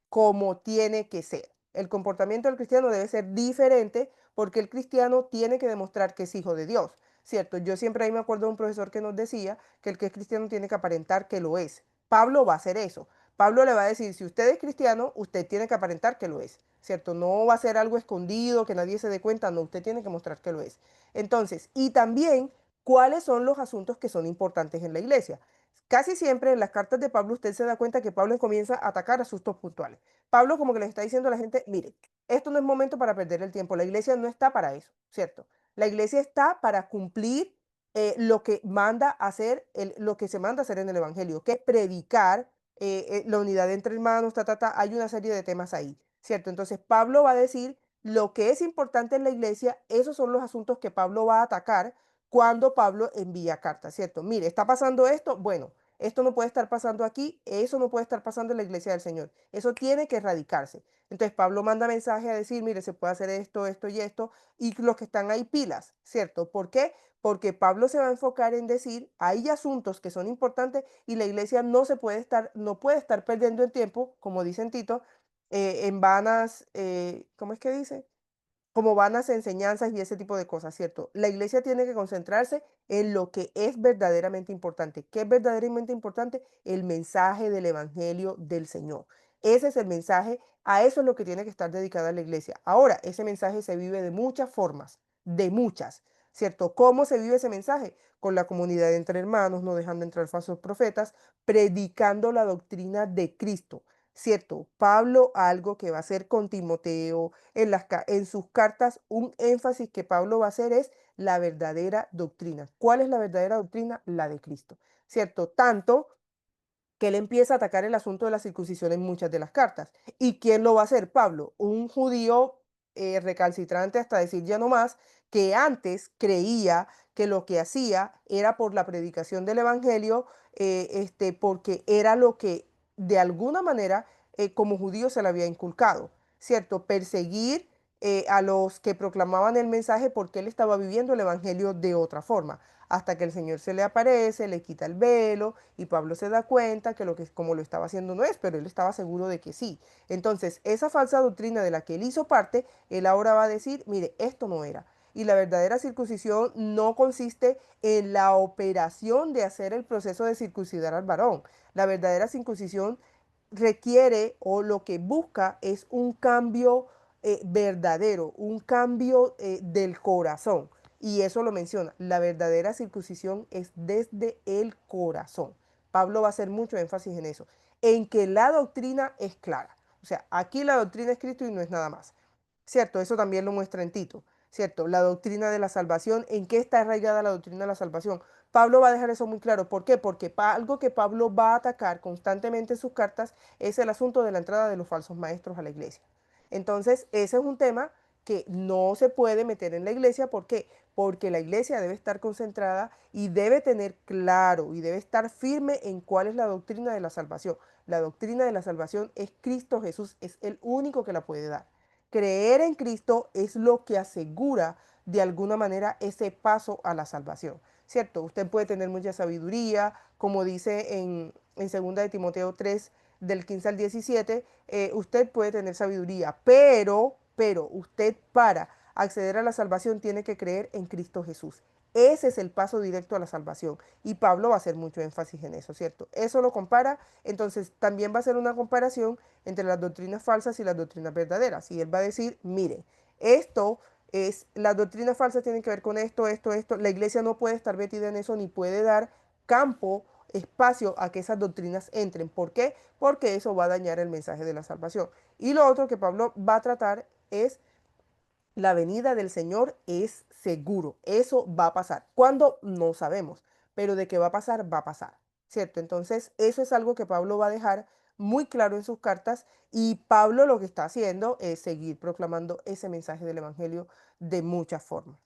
como tiene que ser. El comportamiento del cristiano debe ser diferente porque el cristiano tiene que demostrar que es hijo de Dios, ¿cierto? Yo siempre ahí me acuerdo de un profesor que nos decía que el que es cristiano tiene que aparentar que lo es. Pablo va a hacer eso. Pablo le va a decir, si usted es cristiano, usted tiene que aparentar que lo es, ¿cierto? No va a ser algo escondido, que nadie se dé cuenta, no, usted tiene que mostrar que lo es. Entonces, y también, ¿cuáles son los asuntos que son importantes en la iglesia? Casi siempre en las cartas de Pablo usted se da cuenta que Pablo comienza a atacar asuntos puntuales. Pablo como que le está diciendo a la gente, mire, esto no es momento para perder el tiempo, la iglesia no está para eso, ¿cierto? La iglesia está para cumplir lo que manda hacer, lo que se manda hacer en el Evangelio, que es predicar la unidad entre hermanos, hay una serie de temas ahí, ¿cierto? Entonces Pablo va a decir lo que es importante en la iglesia, esos son los asuntos que Pablo va a atacar cuando Pablo envía cartas, ¿cierto? Mire, está pasando esto, bueno, esto no puede estar pasando aquí, eso no puede estar pasando en la iglesia del Señor, eso tiene que erradicarse. Entonces Pablo manda mensaje a decir, mire, se puede hacer esto, esto y esto, y los que están ahí pilas, ¿cierto? ¿Por qué? Porque Pablo se va a enfocar en decir, hay asuntos que son importantes y la iglesia no puede estar perdiendo el tiempo, como dice en Tito, en vanas, ¿cómo es que dice? Como vanas enseñanzas y ese tipo de cosas, ¿cierto? La iglesia tiene que concentrarse en lo que es verdaderamente importante. ¿Qué es verdaderamente importante? El mensaje del evangelio del Señor. Ese es el mensaje, a eso es lo que tiene que estar dedicada la iglesia. Ahora, ese mensaje se vive de muchas formas, de muchas, ¿cierto? ¿Cómo se vive ese mensaje? Con la comunidad entre hermanos, no dejando entrar falsos profetas, predicando la doctrina de Cristo. ¿Cierto? Pablo, algo que va a hacer con Timoteo, en sus cartas, un énfasis que Pablo va a hacer es la verdadera doctrina. ¿Cuál es la verdadera doctrina? La de Cristo, ¿cierto? Tanto que él empieza a atacar el asunto de la circuncisión en muchas de las cartas. ¿Y quién lo va a hacer? Pablo, un judío recalcitrante hasta decir ya no más, que antes creía que lo que hacía era por la predicación del evangelio, porque era lo que de alguna manera como judío se le había inculcado, ¿cierto? Perseguir a los que proclamaban el mensaje porque él estaba viviendo el evangelio de otra forma, hasta que el Señor se le aparece, le quita el velo y Pablo se da cuenta que como lo estaba haciendo no es, pero él estaba seguro de que sí. Entonces, esa falsa doctrina de la que él hizo parte, él ahora va a decir, mire, esto no era. Y la verdadera circuncisión no consiste en la operación de hacer el proceso de circuncidar al varón. La verdadera circuncisión requiere o lo que busca es un cambio verdadero, un cambio del corazón. Y eso lo menciona, la verdadera circuncisión es desde el corazón. Pablo va a hacer mucho énfasis en eso, en que la doctrina es clara. O sea, aquí la doctrina es Cristo y no es nada más. ¿Cierto? Eso también lo muestra en Tito. ¿Cierto? La doctrina de la salvación, ¿en qué está arraigada la doctrina de la salvación? Pablo va a dejar eso muy claro. ¿Por qué? Porque algo que Pablo va a atacar constantemente en sus cartas es el asunto de la entrada de los falsos maestros a la iglesia. Entonces, ese es un tema que no se puede meter en la iglesia. ¿Por qué? Porque la iglesia debe estar concentrada y debe tener claro y debe estar firme en cuál es la doctrina de la salvación. La doctrina de la salvación es Cristo Jesús, es el único que la puede dar. Creer en Cristo es lo que asegura de alguna manera ese paso a la salvación, ¿cierto? Usted puede tener mucha sabiduría, como dice en 2 de Timoteo 3, del 15 al 17, usted puede tener sabiduría, pero usted para acceder a la salvación tiene que creer en Cristo Jesús. Ese es el paso directo a la salvación. Y Pablo va a hacer mucho énfasis en eso, ¿cierto? Eso lo compara, entonces también va a hacer una comparación entre las doctrinas falsas y las doctrinas verdaderas. Y él va a decir, mire, esto las doctrinas falsas tienen que ver con esto, esto, esto. La iglesia no puede estar metida en eso ni puede dar campo, espacio a que esas doctrinas entren. ¿Por qué? Porque eso va a dañar el mensaje de la salvación. Y lo otro que Pablo va a tratar es la venida del Señor es seguro. Eso va a pasar. ¿Cuándo? No sabemos. Pero de qué va a pasar, va a pasar. ¿Cierto? Entonces, eso es algo que Pablo va a dejar muy claro en sus cartas. Y Pablo lo que está haciendo es seguir proclamando ese mensaje del Evangelio de muchas formas.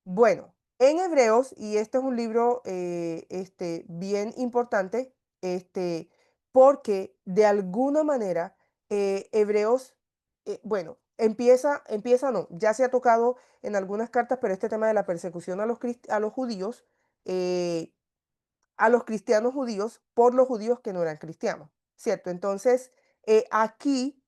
Bueno, en Hebreos, y este es un libro bien importante, porque de alguna manera Hebreos, bueno, no, ya se ha tocado en algunas cartas, pero este tema de la persecución a los judíos, eh, a los cristianos judíos por los judíos que no eran cristianos, ¿cierto? Entonces, aquí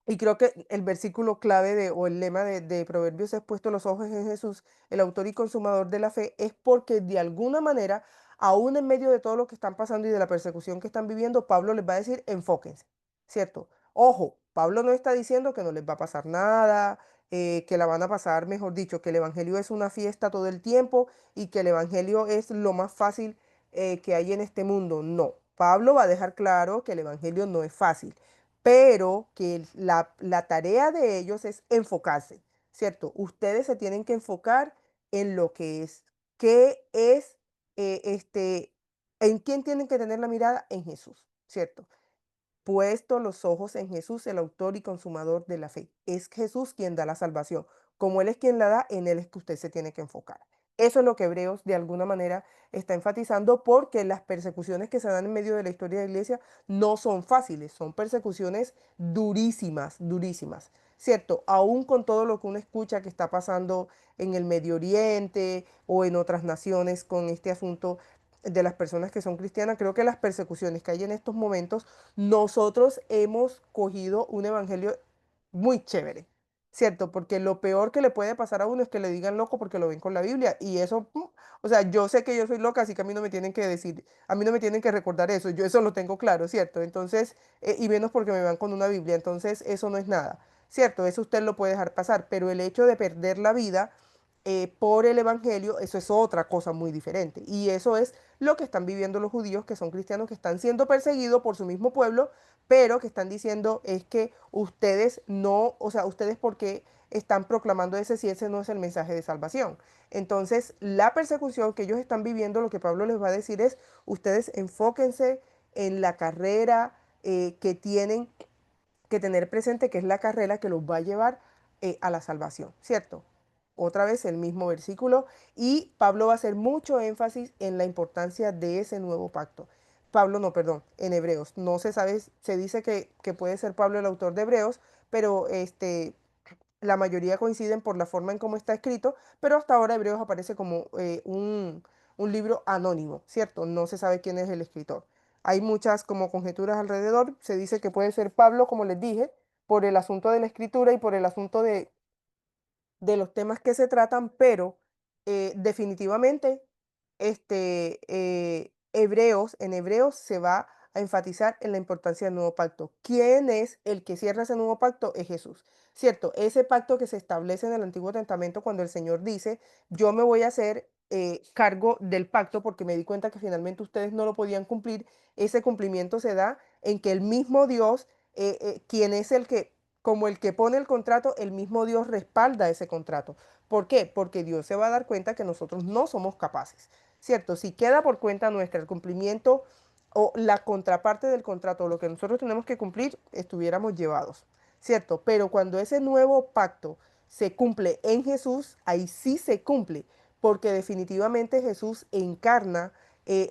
y creo que el versículo clave o el lema de Proverbios es puesto los ojos en Jesús, el autor y consumador de la fe, es porque de alguna manera, aún en medio de todo lo que están pasando y de la persecución que están viviendo, Pablo les va a decir, enfóquense, ¿cierto? Ojo, Pablo no está diciendo que no les va a pasar nada, que la van a pasar, mejor dicho, que el Evangelio es una fiesta todo el tiempo y que el Evangelio es lo más fácil que hay en este mundo. No, Pablo va a dejar claro que el Evangelio no es fácil, pero que la tarea de ellos es enfocarse, ¿cierto? Ustedes se tienen que enfocar en lo que es, qué es, en quién tienen que tener la mirada, en Jesús, ¿cierto? puesto los ojos en Jesús, el autor y consumador de la fe. Es Jesús quien da la salvación. Como Él es quien la da, en Él es que usted se tiene que enfocar. Eso es lo que Hebreos de alguna manera está enfatizando, porque las persecuciones que se dan en medio de la historia de la iglesia no son fáciles, son persecuciones durísimas, durísimas, ¿cierto? Aún con todo lo que uno escucha que está pasando en el Medio Oriente o en otras naciones con este asunto de las personas que son cristianas, creo que las persecuciones que hay en estos momentos, nosotros hemos cogido un evangelio muy chévere, ¿cierto? Porque lo peor que le puede pasar a uno es que le digan loco porque lo ven con la Biblia, y eso, o sea, yo sé que yo soy loca, así que a mí no me tienen que decir, a mí no me tienen que recordar eso, yo eso lo tengo claro, ¿cierto? Entonces, y menos porque me van con una Biblia, entonces eso no es nada, ¿cierto? Eso usted lo puede dejar pasar, pero el hecho de perder la vida por el evangelio, eso es otra cosa muy diferente, y eso es lo que están viviendo los judíos, que son cristianos, que están siendo perseguidos por su mismo pueblo, pero que están diciendo es que ustedes no, o sea, ustedes porque están proclamando ese, si ese no es el mensaje de salvación. Entonces, la persecución que ellos están viviendo, lo que Pablo les va a decir es, ustedes enfóquense en la carrera que tienen que tener presente, que es la carrera que los va a llevar a la salvación, ¿cierto? Otra vez el mismo versículo, y Pablo va a hacer mucho énfasis en la importancia de ese nuevo pacto. Pablo, no, perdón, en Hebreos. No se sabe, se dice que puede ser Pablo el autor de Hebreos, pero la mayoría coinciden por la forma en cómo está escrito, pero hasta ahora Hebreos aparece como un libro anónimo, ¿cierto? No se sabe quién es el escritor. Hay muchas como conjeturas alrededor. Se dice que puede ser Pablo, como les dije, por el asunto de la escritura y por el asunto de los temas que se tratan, pero definitivamente en Hebreos se va a enfatizar en la importancia del nuevo pacto. ¿Quién es el que cierra ese nuevo pacto? Es Jesús, ¿cierto? Ese pacto que se establece en el Antiguo Testamento cuando el Señor dice, yo me voy a hacer cargo del pacto porque me di cuenta que finalmente ustedes no lo podían cumplir. Ese cumplimiento se da en que el mismo Dios, quien es el que como el que pone el contrato, el mismo Dios respalda ese contrato. ¿Por qué? Porque Dios se va a dar cuenta que nosotros no somos capaces, ¿cierto? Si queda por cuenta nuestra el cumplimiento o la contraparte del contrato, lo que nosotros tenemos que cumplir, estuviéramos llevados, ¿cierto? Pero cuando ese nuevo pacto se cumple en Jesús, ahí sí se cumple, porque definitivamente Jesús encarna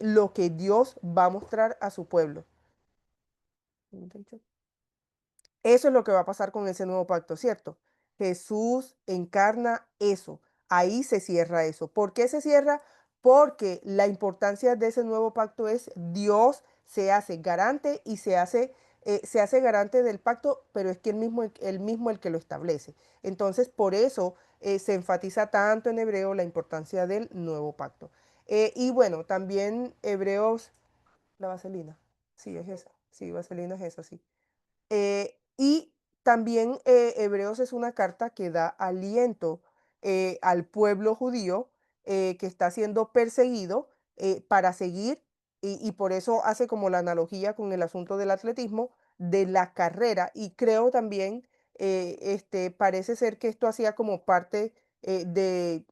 lo que Dios va a mostrar a su pueblo. Eso es lo que va a pasar con ese nuevo pacto, ¿cierto? Jesús encarna eso. Ahí se cierra eso. ¿Por qué se cierra? Porque la importancia de ese nuevo pacto es Dios se hace garante y se hace garante del pacto, pero es que el mismo el que lo establece. Entonces, por eso se enfatiza tanto en Hebreo la importancia del nuevo pacto. Y bueno, también Hebreos, la vaselina. Sí, es esa. Sí, vaselina es esa, sí. Y también Hebreos es una carta que da aliento al pueblo judío que está siendo perseguido para seguir, y por eso hace como la analogía con el asunto del atletismo, de la carrera, y creo también, parece ser que esto hacía como parte de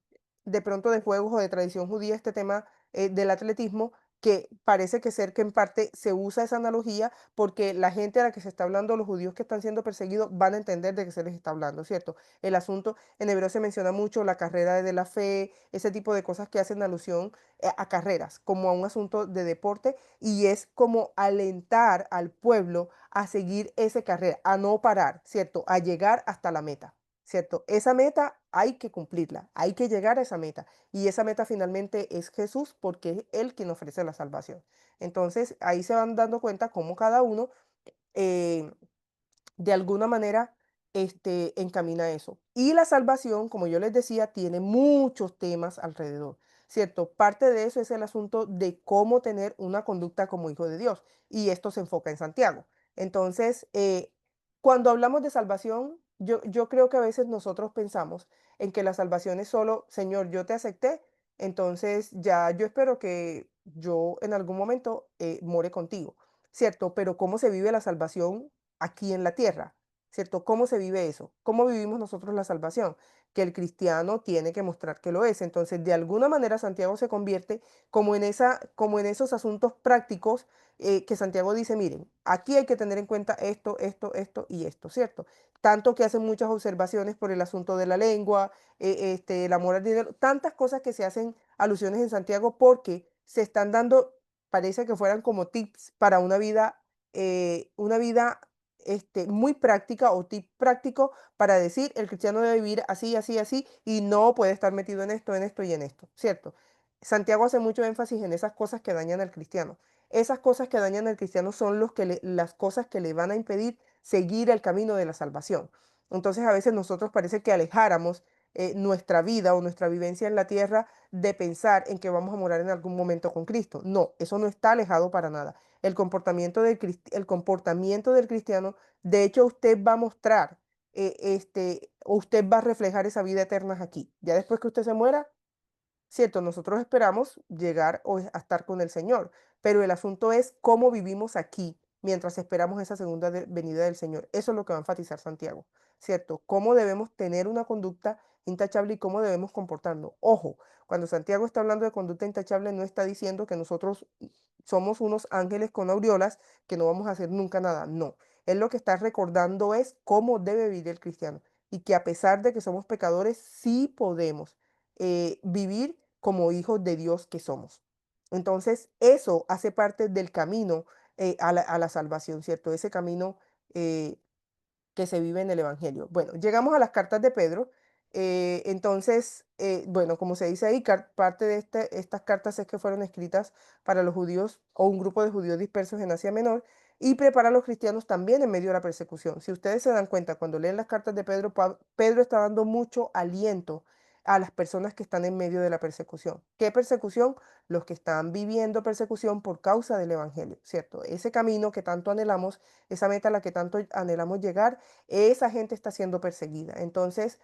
pronto de juegos o de tradición judía, este tema del atletismo, que parece que ser que en parte se usa esa analogía porque la gente a la que se está hablando, los judíos que están siendo perseguidos, van a entender de qué se les está hablando, ¿cierto? El asunto, en hebreo se menciona mucho la carrera de la fe, ese tipo de cosas que hacen alusión a carreras, como a un asunto de deporte, y es como alentar al pueblo a seguir esa carrera, a no parar, ¿cierto? A llegar hasta la meta, ¿cierto? Esa meta hay que cumplirla, hay que llegar a esa meta, y esa meta finalmente es Jesús porque es Él quien ofrece la salvación. Entonces, ahí se van dando cuenta cómo cada uno eh, de alguna manera encamina eso. Y la salvación, como yo les decía, tiene muchos temas alrededor, ¿cierto? Parte de eso es el asunto de cómo tener una conducta como hijo de Dios, y esto se enfoca en Santiago. Entonces, cuando hablamos de salvación, yo creo que a veces nosotros pensamos en que la salvación es solo, Señor, yo te acepté, entonces ya yo espero que yo en algún momento more contigo, ¿cierto? Pero ¿cómo se vive la salvación aquí en la tierra? ¿Cierto? ¿Cómo se vive eso? ¿Cómo vivimos nosotros la salvación? que el cristiano tiene que mostrar que lo es. Entonces, de alguna manera, Santiago se convierte como como en esos asuntos prácticos que Santiago dice, miren, aquí hay que tener en cuenta esto y esto, ¿cierto? Tanto que hacen muchas observaciones por el asunto de la lengua, el amor al dinero, tantas cosas que se hacen alusiones en Santiago porque se están dando, parece que fueran como tips para una vida muy práctica o tip práctico para decir el cristiano debe vivir así, así, así y no puede estar metido en esto y en esto, ¿cierto? Santiago hace mucho énfasis en esas cosas que dañan al cristiano. Esas cosas que dañan al cristiano son las cosas que le van a impedir seguir el camino de la salvación. Entonces a veces nosotros parece que alejáramos nuestra vida o nuestra vivencia en la tierra de pensar en que vamos a morar en algún momento con Cristo. No, eso no está alejado para nada. El comportamiento del cristiano, de hecho, usted va a mostrar, o usted va a reflejar esa vida eterna aquí. Ya después que usted se muera, cierto, nosotros esperamos llegar a estar con el Señor, pero el asunto es cómo vivimos aquí mientras esperamos esa segunda venida del Señor. Eso es lo que va a enfatizar Santiago, ¿cierto? Cómo debemos tener una conducta intachable y cómo debemos comportarnos. Ojo, cuando Santiago está hablando de conducta intachable, no está diciendo que nosotros somos unos ángeles con aureolas que no vamos a hacer nunca nada. No, él lo que está recordando es cómo debe vivir el cristiano y que a pesar de que somos pecadores, sí podemos vivir como hijos de Dios que somos. Entonces, eso hace parte del camino a la salvación, ¿cierto? Ese camino eh, que se vive en el Evangelio. Bueno, llegamos a las cartas de Pedro. Entonces, bueno, como se dice ahí, parte de estas cartas es que fueron escritas para los judíos o un grupo de judíos dispersos en Asia Menor y prepara a los cristianos también en medio de la persecución. Si ustedes se dan cuenta, cuando leen las cartas de Pedro, Pedro está dando mucho aliento a las personas que están en medio de la persecución. ¿Qué persecución? Los que están viviendo persecución por causa del Evangelio, ¿cierto? Ese camino que tanto anhelamos, esa meta a la que tanto anhelamos llegar, esa gente está siendo perseguida. Entonces,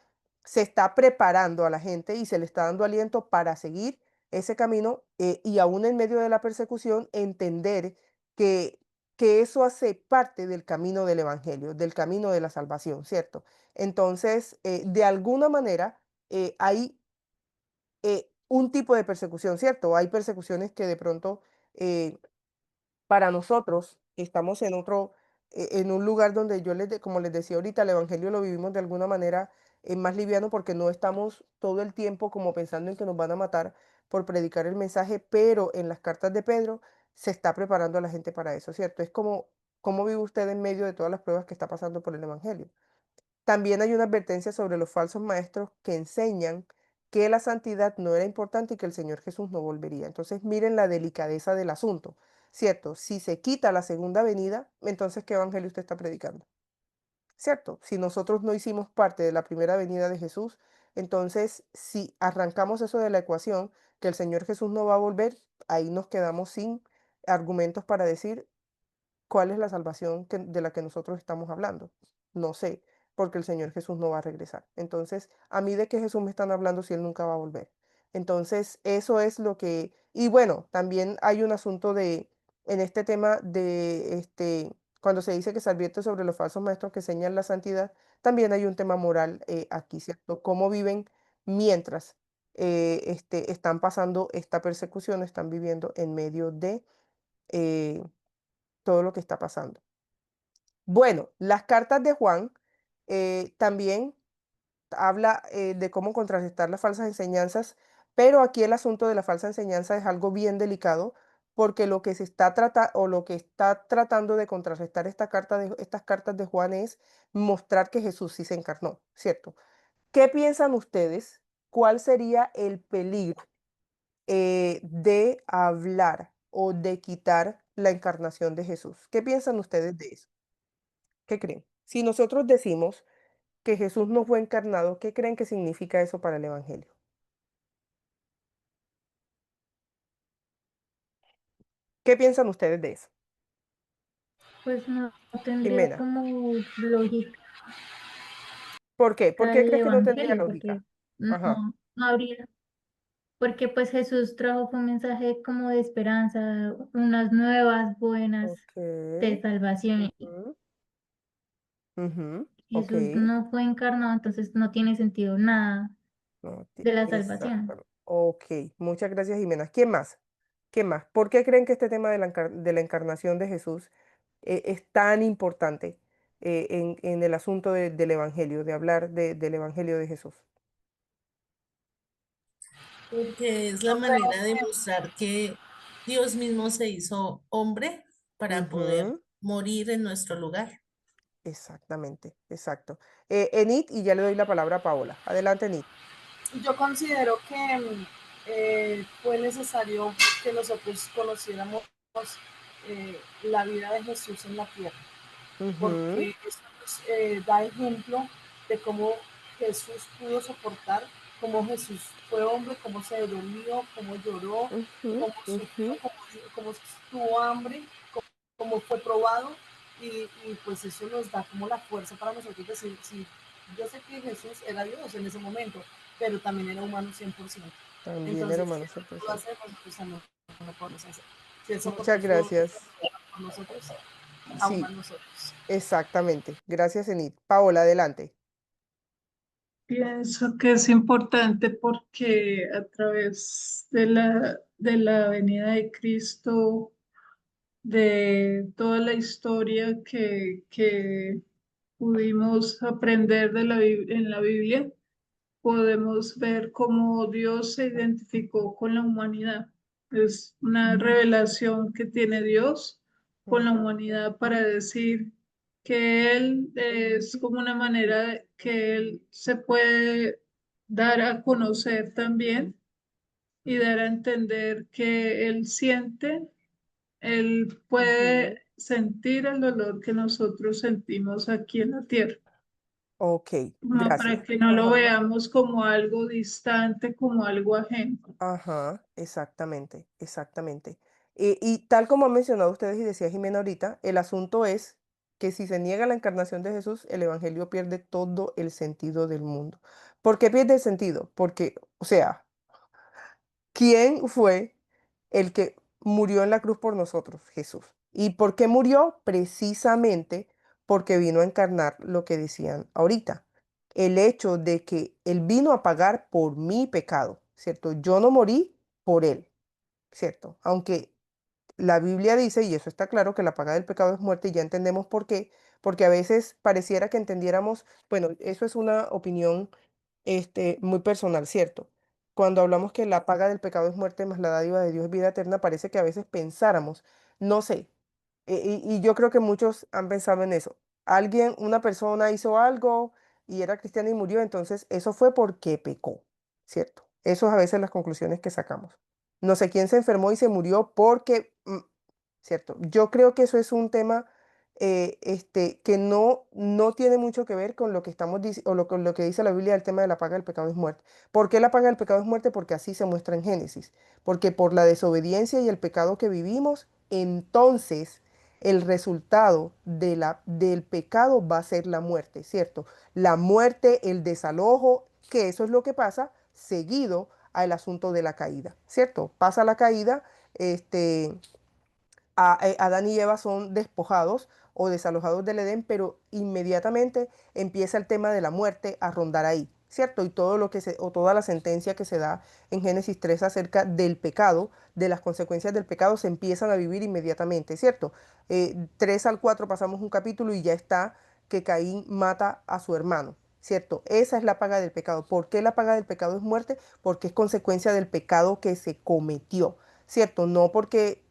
se está preparando a la gente y se le está dando aliento para seguir ese camino y aún en medio de la persecución entender que, que eso hace parte del camino del Evangelio, del camino de la salvación, ¿cierto? Entonces, de alguna manera, hay un tipo de persecución, ¿cierto? Hay persecuciones que de pronto eh, para nosotros estamos en un lugar donde como les decía ahorita, el evangelio lo vivimos de alguna manera más liviano porque no estamos todo el tiempo como pensando en que nos van a matar por predicar el mensaje, pero en las cartas de Pedro se está preparando a la gente para eso, ¿cierto? Es como, ¿cómo vive usted en medio de todas las pruebas que está pasando por el evangelio? También hay una advertencia sobre los falsos maestros que enseñan que la santidad no era importante y que el Señor Jesús no volvería. Entonces, miren la delicadeza del asunto, ¿cierto? Si se quita la segunda venida, entonces, ¿qué evangelio usted está predicando? ¿Cierto? Si nosotros no hicimos parte de la primera venida de Jesús, entonces, si arrancamos eso de la ecuación, que el Señor Jesús no va a volver, ahí nos quedamos sin argumentos para decir ¿cuál es la salvación de la que nosotros estamos hablando? No sé, porque el Señor Jesús no va a regresar. Entonces, ¿a mí de qué Jesús me están hablando si Él nunca va a volver? Entonces, eso es lo que... Y bueno, también hay un asunto en este tema cuando se dice que se advierte sobre los falsos maestros que enseñan la santidad, también hay un tema moral aquí, ¿cierto? ¿Cómo viven mientras están pasando esta persecución, están viviendo en medio de... eh, todo lo que está pasando? Bueno, las cartas de Juan también habla de cómo contrarrestar las falsas enseñanzas, pero aquí el asunto de la falsa enseñanza es algo bien delicado porque lo que se está o lo que está tratando de contrarrestar estas cartas de Juan es mostrar que Jesús sí se encarnó, ¿cierto? ¿Qué piensan ustedes? ¿Cuál sería el peligro de hablar o de quitar la encarnación de Jesús? ¿Qué piensan ustedes de eso? ¿Qué creen? Si nosotros decimos que Jesús no fue encarnado, ¿qué creen que significa eso para el Evangelio? ¿Qué piensan ustedes de eso? Pues no tendría Jimena, como lógica ¿por qué? ¿Por qué el crees que no tendría evangelio, porque lógica? no, Ajá. no habría, porque pues Jesús trajo fue un mensaje como de esperanza, unas nuevas buenas Ok. de salvación. Ujú, ujú. Ok. Jesús no fue encarnado, entonces no tiene sentido nada No, de la salvación. exactamente. Ok, muchas gracias, Jimena. ¿Quién más? ¿Quién más? ¿Por qué creen que este tema de la encarnación de Jesús es tan importante en el asunto del Evangelio, de hablar del Evangelio de Jesús? Porque es la Yo creo manera de mostrar que Dios mismo se hizo hombre para poder Ujú, morir en nuestro lugar. exactamente, exacto. Enid, y ya le doy la palabra a Paola. Adelante, Enid. Yo considero que fue necesario que nosotros conociéramos la vida de Jesús en la tierra, Ujú, porque eso nos da ejemplo de cómo Jesús pudo soportar, cómo Jesús fue hombre, cómo se dolió, cómo lloró, ujú, cómo ujú, sufrió, cómo tuvo hambre, cómo fue probado, pues eso nos da como la fuerza para nosotros decir, sí, yo sé que Jesús era Dios en ese momento, pero también era humano 100%. también Entonces, hermano si él pudo 100%. hacer, nosotros también lo podemos hacer. Si él soportó Muchas todo gracias. por nosotros, aún a Sí, nosotros. exactamente. Gracias, Enid. Paola, adelante. Pienso que es importante porque a través de la venida de Cristo, de toda la historia que pudimos aprender de en la Biblia, podemos ver cómo Dios se identificó con la humanidad. Es una revelación que tiene Dios con la Ujú, humanidad para decir que Él es como una manera que Él se puede dar a conocer también y dar a entender que Él siente, Él ujú. puede sentir el dolor que nosotros sentimos aquí en la tierra, Ok, como gracias. para que no lo Ajá. veamos como algo distante, como algo ajeno. Ajá, exactamente, exactamente. Y tal como han mencionado ustedes y decía Jimena ahorita, el asunto es que si se niega la encarnación de Jesús, el Evangelio pierde todo el sentido del mundo. ¿Por qué pierde el sentido? Porque, o sea, ¿quién fue el que murió en la cruz por nosotros? Jesús. ¿Y por qué murió? Precisamente porque vino a encarnar lo que decían ahorita. El hecho de que Él vino a pagar por mi pecado, ¿cierto? Yo no morí por Él, ¿cierto? Aunque la Biblia dice, y eso está claro, que la paga del pecado es muerte, y ya entendemos por qué, porque a veces pareciera que entendiéramos, bueno, eso es una opinión muy personal, ¿cierto? Cuando hablamos que la paga del pecado es muerte, más la dádiva de Dios es vida eterna, parece que a veces pensáramos, no sé, y yo creo que muchos han pensado en eso. Alguien, una persona hizo algo y era cristiana y murió, entonces eso fue porque pecó, ¿cierto? Eso es a veces las conclusiones que sacamos. No sé quién se enfermó y se murió porque, ¿cierto? Yo creo que eso es un tema que no tiene mucho que ver con lo que estamos diciendo, o con lo que dice la Biblia, el tema de la paga del pecado es muerte. ¿Por qué la paga del pecado es muerte? Porque así se muestra en Génesis. Porque por la desobediencia y el pecado que vivimos, entonces el resultado del pecado va a ser la muerte, ¿cierto? La muerte, el desalojo, que eso es lo que pasa seguido al asunto de la caída, ¿cierto? Pasa la caída, este, Adán y Eva son despojados o desalojados del Edén, pero inmediatamente empieza el tema de la muerte a rondar ahí, ¿cierto? Y todo lo que o toda la sentencia que se da en Génesis 3 acerca del pecado, de las consecuencias del pecado, se empiezan a vivir inmediatamente, ¿cierto? 3 al 4 pasamos un capítulo y ya está que Caín mata a su hermano. ¿Cierto? Esa es la paga del pecado. ¿Por qué la paga del pecado es muerte? Porque es consecuencia del pecado que se cometió. ¿Cierto? No porque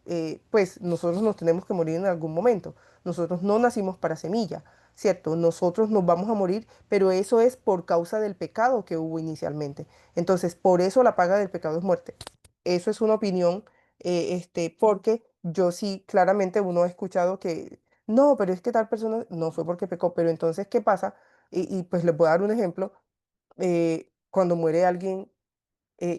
pues nosotros nos tenemos que morir en algún momento. Nosotros no nacimos para semilla, ¿cierto? Nosotros nos vamos a morir, pero eso es por causa del pecado que hubo inicialmente. Entonces, por eso la paga del pecado es muerte. Eso es una opinión, porque yo sí, claramente uno ha escuchado que, no, pero es que tal persona no fue porque pecó, pero entonces, ¿qué pasa? Pues les voy a dar un ejemplo. Cuando muere alguien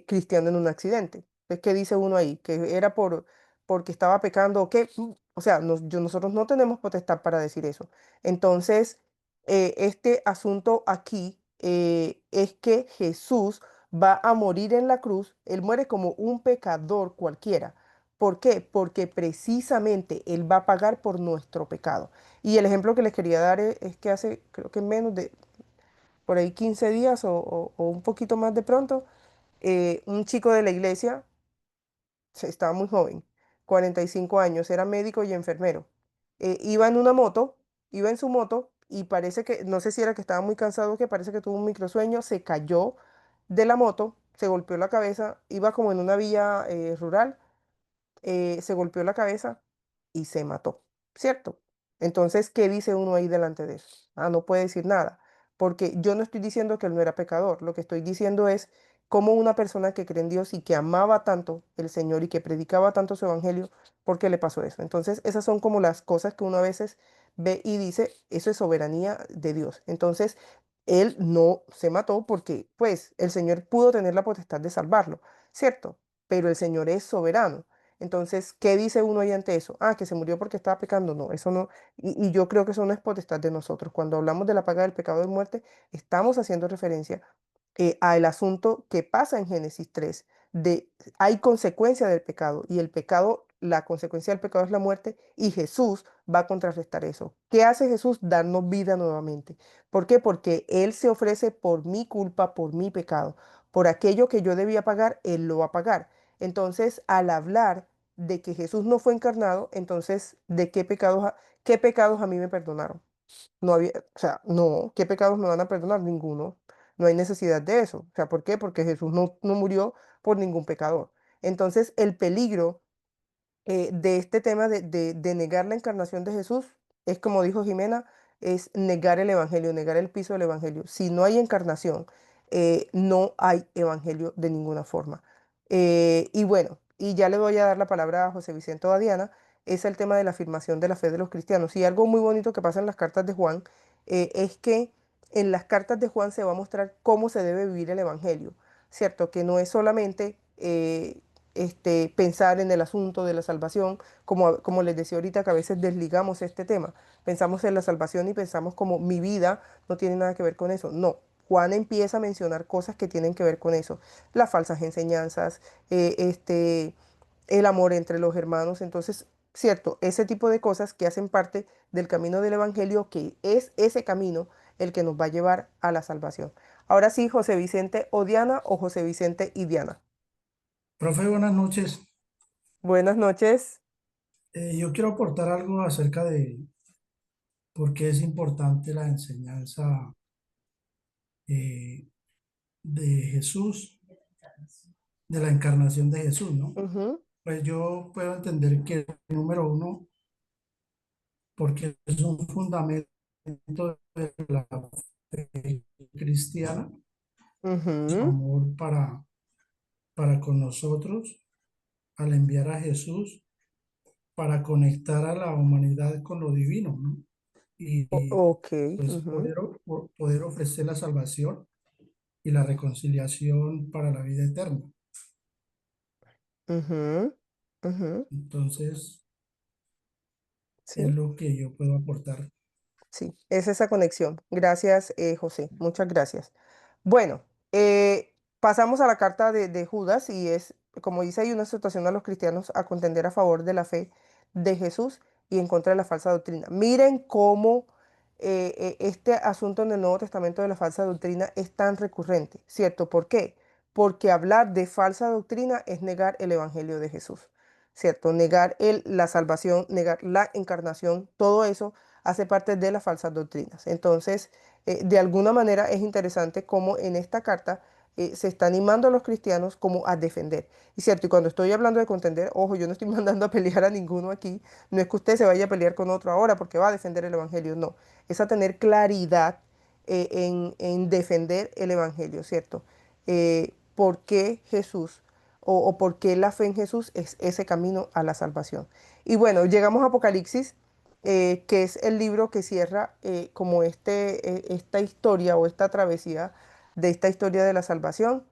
cristiano en un accidente. Entonces, ¿qué dice uno ahí? Que era porque estaba pecando o qué. O sea, nosotros no tenemos potestad para decir eso. Entonces, este asunto aquí es que Jesús va a morir en la cruz. Él muere como un pecador cualquiera. ¿Por qué? Porque precisamente Él va a pagar por nuestro pecado. Y el ejemplo que les quería dar es que hace, creo que menos de, por ahí 15 días o un poquito más de pronto, un chico de la iglesia, estaba muy joven, 45 años, era médico y enfermero. Iba en una moto, iba en su moto y parece que, no sé si era que estaba muy cansado, que parece que tuvo un microsueño, se cayó de la moto, se golpeó la cabeza, iba como en una vía rural, se golpeó la cabeza y se mató, ¿cierto? Entonces, ¿qué dice uno ahí delante de eso? Ah, no puede decir nada, porque yo no estoy diciendo que él no era pecador, lo que estoy diciendo es cómo una persona que cree en Dios y que amaba tanto el Señor y que predicaba tanto su evangelio, ¿por qué le pasó eso? Entonces, esas son como las cosas que uno a veces ve y dice, eso es soberanía de Dios. Entonces, él no se mató porque, pues, el Señor pudo tener la potestad de salvarlo, ¿cierto? Pero el Señor es soberano. Entonces, ¿qué dice uno ahí ante eso? Ah, que se murió porque estaba pecando. No, eso no. Y yo creo que eso no es potestad de nosotros. Cuando hablamos de la paga del pecado de muerte, estamos haciendo referencia al asunto que pasa en Génesis 3, de hay consecuencia del pecado y el pecado, la consecuencia del pecado es la muerte y Jesús va a contrarrestar eso. ¿Qué hace Jesús? Darnos vida nuevamente. ¿Por qué? Porque Él se ofrece por mi culpa, por mi pecado, por aquello que yo debía pagar, Él lo va a pagar. Entonces, al hablar de que Jesús no fue encarnado, entonces, ¿de qué pecados a mí me perdonaron? No había, o sea, no, ¿qué pecados me van a perdonar? Ninguno. No hay necesidad de eso. O sea, ¿por qué? Porque Jesús no murió por ningún pecador. Entonces, el peligro de este tema de negar la encarnación de Jesús es como dijo Jimena, es negar el evangelio, negar el piso del evangelio. Si no hay encarnación, no hay evangelio de ninguna forma. Y bueno, y ya le voy a dar la palabra a José Vicente o a Diana, es el tema de la afirmación de la fe de los cristianos. Y algo muy bonito que pasa en las cartas de Juan es que en las cartas de Juan se va a mostrar cómo se debe vivir el evangelio, ¿cierto? Que no es solamente pensar en el asunto de la salvación, como les decía ahorita, que a veces desligamos este tema. Pensamos en la salvación y pensamos como mi vida no tiene nada que ver con eso. No, Juan empieza a mencionar cosas que tienen que ver con eso. Las falsas enseñanzas, el amor entre los hermanos. Entonces, cierto, ese tipo de cosas que hacen parte del camino del Evangelio, que es ese camino el que nos va a llevar a la salvación. Ahora sí, José Vicente o Diana o José Vicente y Diana. Profe, buenas noches. Buenas noches. Yo quiero aportar algo acerca de por qué es importante la enseñanza eh, de Jesús, de la encarnación de Jesús, ¿no? Ujú, Pues yo puedo entender que, número uno, porque es un fundamento de la fe cristiana, su ujú. amor para con nosotros al enviar a Jesús para conectar a la humanidad con lo divino, ¿no? Y, Ok. pues Ujú, poder ofrecer la salvación y la reconciliación para la vida eterna. ujú, ujú. Entonces, es Sí. lo que yo puedo aportar. Sí, es esa conexión. Gracias, José. Muchas gracias. Bueno, pasamos a la carta de Judas y es, como dice, hay una exhortación a los cristianos a contender a favor de la fe de Jesús y en contra de la falsa doctrina. Miren cómo este asunto en el Nuevo Testamento de la falsa doctrina es tan recurrente, ¿cierto? ¿Por qué? Porque hablar de falsa doctrina es negar el Evangelio de Jesús, ¿cierto? Negar la salvación, negar la encarnación, todo eso hace parte de las falsas doctrinas. Entonces, de alguna manera es interesante cómo en esta carta se está animando a los cristianos como a defender. Y cierto, y cuando estoy hablando de contender, ojo, yo no estoy mandando a pelear a ninguno aquí, no es que usted se vaya a pelear con otro ahora porque va a defender el Evangelio, no, es a tener claridad en defender el Evangelio, ¿cierto? ¿Por qué Jesús o por qué la fe en Jesús es ese camino a la salvación? Y bueno, llegamos a Apocalipsis que es el libro que cierra como esta historia o esta travesía de esta historia de la salvación.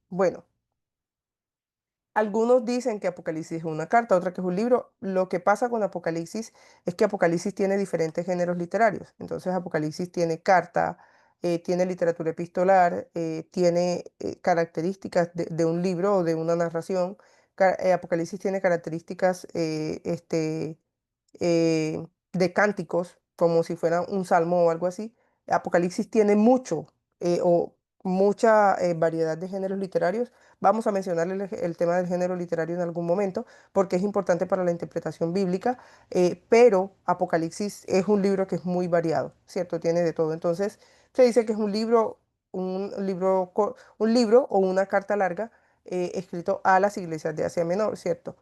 Bueno, algunos dicen que Apocalipsis es una carta, otra que es un libro. Lo que pasa con Apocalipsis es que Apocalipsis tiene diferentes géneros literarios. Entonces Apocalipsis tiene carta, tiene literatura epistolar, tiene características de un libro o de una narración, Apocalipsis tiene características de cánticos, como si fuera un salmo o algo así. Apocalipsis tiene mucho o mucha variedad de géneros literarios. Vamos a mencionar el tema del género literario en algún momento, porque es importante para la interpretación bíblica, pero Apocalipsis es un libro que es muy variado, ¿cierto? Tiene de todo. Entonces, se dice que es un libro o una carta larga escrito a las iglesias de Asia Menor, ¿cierto?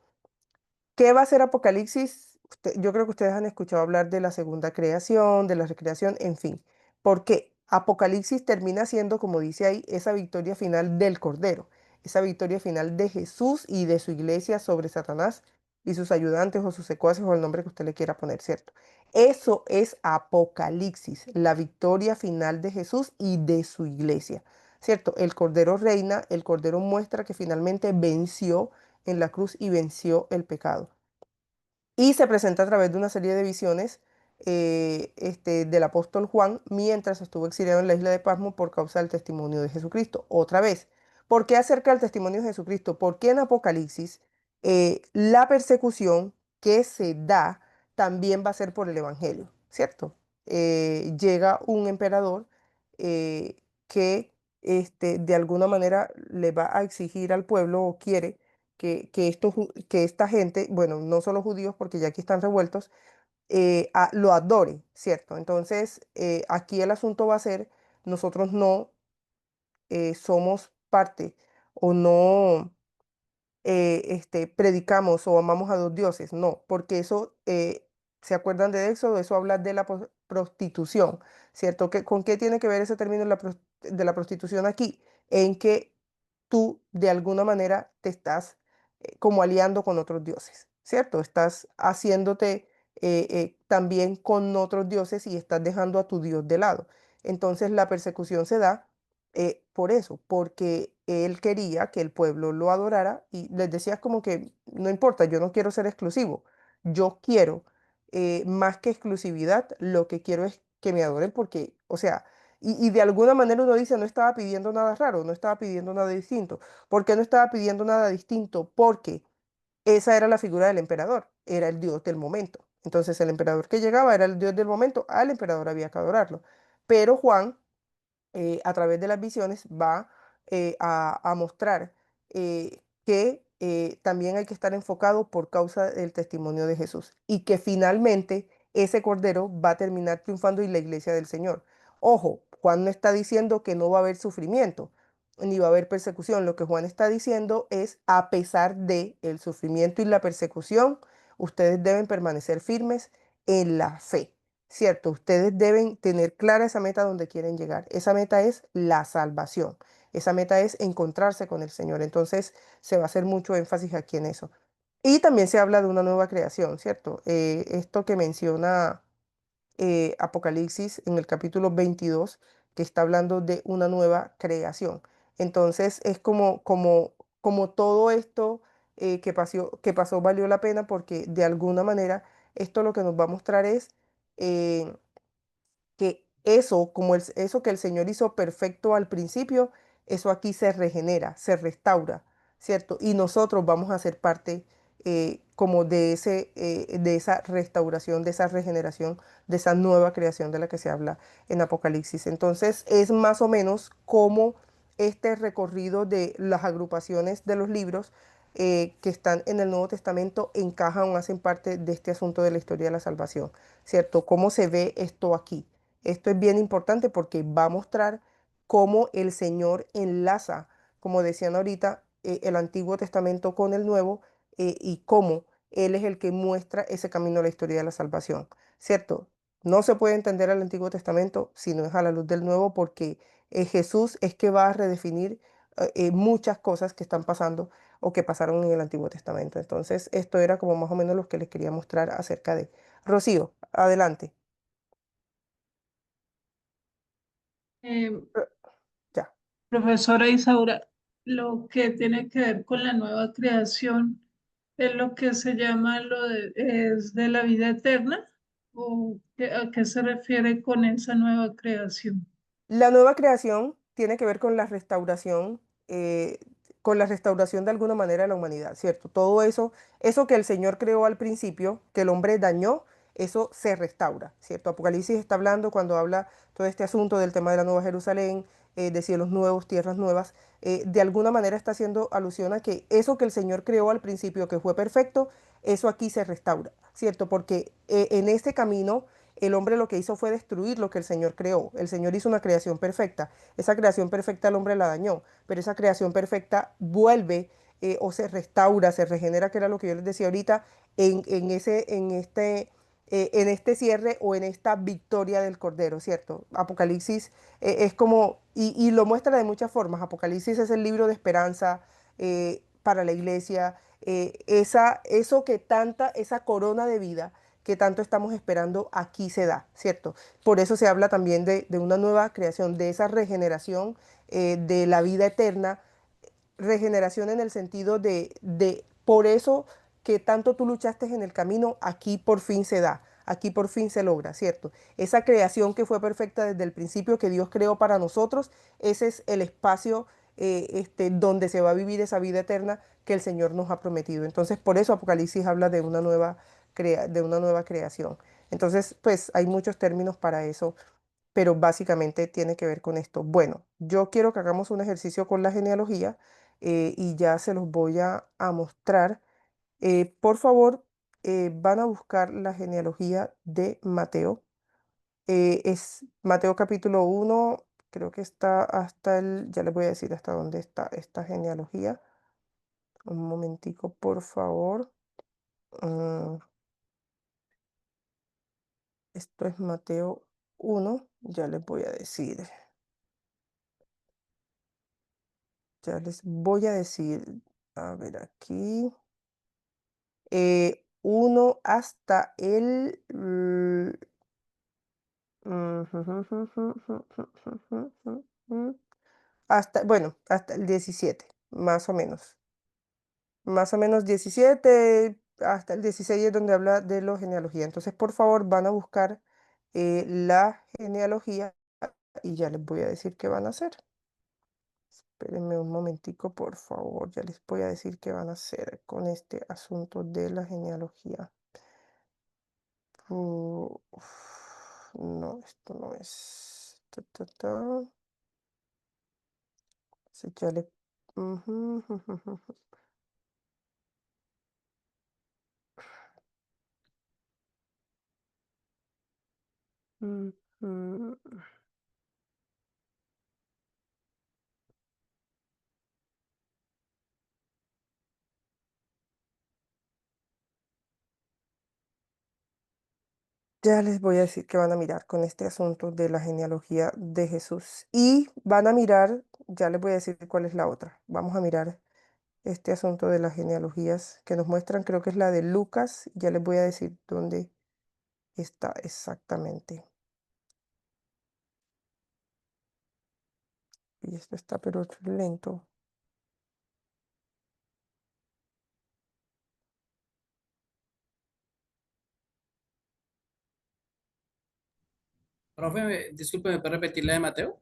¿Qué va a ser Apocalipsis? Yo creo que ustedes han escuchado hablar de la segunda creación, de la recreación, en fin. ¿Por qué? Apocalipsis termina siendo, como dice ahí, esa victoria final del Cordero, esa victoria final de Jesús y de su iglesia sobre Satanás y sus ayudantes o sus secuaces o el nombre que usted le quiera poner, ¿cierto? Eso es Apocalipsis, la victoria final de Jesús y de su iglesia, ¿cierto? El Cordero reina, el Cordero muestra que finalmente venció en la cruz y venció el pecado. Y se presenta a través de una serie de visiones del apóstol Juan mientras estuvo exiliado en la isla de Pasmo por causa del testimonio de Jesucristo. Otra vez, ¿por qué acerca del testimonio de Jesucristo? Porque en Apocalipsis la persecución que se da también va a ser por el Evangelio, ¿cierto? Llega un emperador que de alguna manera le va a exigir al pueblo o quiere que esta gente, bueno, no solo judíos, porque ya aquí están revueltos, lo adore, ¿cierto? Entonces, aquí el asunto va a ser, nosotros no somos parte o no predicamos o amamos a dos dioses, no, porque eso, ¿se acuerdan de Éxodo? Eso habla de la prostitución, ¿cierto? ¿Con qué tiene que ver ese término de la prostitución aquí? En que tú de alguna manera te estás como aliando con otros dioses, ¿cierto? Estás haciéndote también con otros dioses y estás dejando a tu Dios de lado. Entonces la persecución se da por eso, porque él quería que el pueblo lo adorara y les decía como que no importa, yo no quiero ser exclusivo, yo quiero más que exclusividad, lo que quiero es que me adoren porque, o sea, y de alguna manera uno dice, no estaba pidiendo nada raro, no estaba pidiendo nada distinto. ¿Por qué no estaba pidiendo nada distinto? Porque esa era la figura del emperador, era el dios del momento. Entonces el emperador que llegaba era el dios del momento, al emperador había que adorarlo. Pero Juan a través de las visiones va a mostrar que también hay que estar enfocado por causa del testimonio de Jesús y que finalmente ese cordero va a terminar triunfando y la iglesia del Señor. Ojo, Juan no está diciendo que no va a haber sufrimiento ni va a haber persecución. Lo que Juan está diciendo es, a pesar de el sufrimiento y la persecución, ustedes deben permanecer firmes en la fe. Cierto, ustedes deben tener clara esa meta donde quieren llegar. Esa meta es la salvación. Esa meta es encontrarse con el Señor. Entonces se va a hacer mucho énfasis aquí en eso. Y también se habla de una nueva creación, ¿cierto? Esto que menciona Apocalipsis en el capítulo 22, que está hablando de una nueva creación. Entonces es como todo esto que pasó valió la pena porque de alguna manera esto lo que nos va a mostrar es eh, que eso, eso que el Señor hizo perfecto al principio, eso aquí se regenera, se restaura, ¿cierto? Y nosotros vamos a ser parte como de esa restauración, de esa regeneración, de esa nueva creación de la que se habla en Apocalipsis. Entonces, es más o menos como este recorrido de las agrupaciones de los libros que están en el Nuevo Testamento encajan o hacen parte de este asunto de la historia de la salvación, ¿cierto? ¿Cómo se ve esto aquí? Esto es bien importante porque va a mostrar cómo el Señor enlaza, como decían ahorita, el Antiguo Testamento con el Nuevo y cómo Él es el que muestra ese camino a la historia de la salvación, ¿cierto? No se puede entender el Antiguo Testamento si no es a la luz del Nuevo porque Jesús es que va a redefinir muchas cosas que están pasando o que pasaron en el Antiguo Testamento. Entonces, esto era como más o menos lo que les quería mostrar acerca de. Rocío, adelante. Eh, Ya. Profesora Isaura, lo que tiene que ver con la nueva creación es lo que se llama es de la vida eterna, o a qué se refiere con esa nueva creación. La nueva creación tiene que ver con la restauración con la restauración de alguna manera de la humanidad, ¿cierto? Todo eso que el Señor creó al principio, que el hombre dañó, eso se restaura, ¿cierto? Apocalipsis está hablando cuando habla todo este asunto del tema de la Nueva Jerusalén, de cielos nuevos, tierras nuevas, de alguna manera está haciendo alusión a que eso que el Señor creó al principio, que fue perfecto, eso aquí se restaura, ¿cierto? Porque en este camino el hombre lo que hizo fue destruir lo que el Señor creó. El Señor hizo una creación perfecta. Esa creación perfecta el hombre la dañó, pero esa creación perfecta vuelve o se restaura, se regenera, que era lo que yo les decía ahorita, en este cierre o en esta victoria del Cordero, ¿cierto? Apocalipsis es como, y lo muestra de muchas formas. Apocalipsis es el libro de esperanza para la iglesia, esa corona de vida que tanto estamos esperando aquí se da, ¿cierto? Por eso se habla también de una nueva creación, de esa regeneración de la vida eterna, regeneración en el sentido por eso que tanto tú luchaste en el camino, aquí por fin se da, aquí por fin se logra, ¿cierto? Esa creación que fue perfecta desde el principio, que Dios creó para nosotros, ese es el espacio donde se va a vivir esa vida eterna que el Señor nos ha prometido. Entonces, por eso Apocalipsis habla de una nueva creación. Entonces, pues hay muchos términos para eso, pero básicamente tiene que ver con esto. Bueno, yo quiero que hagamos un ejercicio con la genealogía y ya se los voy a mostrar. Por favor, van a buscar la genealogía de Mateo. Es Mateo capítulo 1, creo que está ya les voy a decir hasta dónde está esta genealogía. Un momentico, por favor. Mm, Esto es Mateo 1, ya les voy a decir. Ya les voy a decir, a ver aquí, 1 hasta el... bueno, hasta el 17, más o menos. Más o menos 17, hasta el 16 es donde habla de la genealogía. Entonces, por favor, van a buscar la genealogía y ya les voy a decir qué van a hacer. Espérenme un momentico, por favor. Ya les voy a decir qué van a hacer con este asunto de la genealogía. Uf, no, esto no es. Sí, ya le... Ujú, ujú. Ya les voy a decir que van a mirar con este asunto de la genealogía de Jesús. Y van a mirar, ya les voy a decir cuál es la otra. Vamos a mirar este asunto de las genealogías que nos muestran, creo que es la de Lucas. Ya les voy a decir dónde está exactamente. Y esto está pero lento. Profe, disculpe, ¿me puede repetir la de Mateo?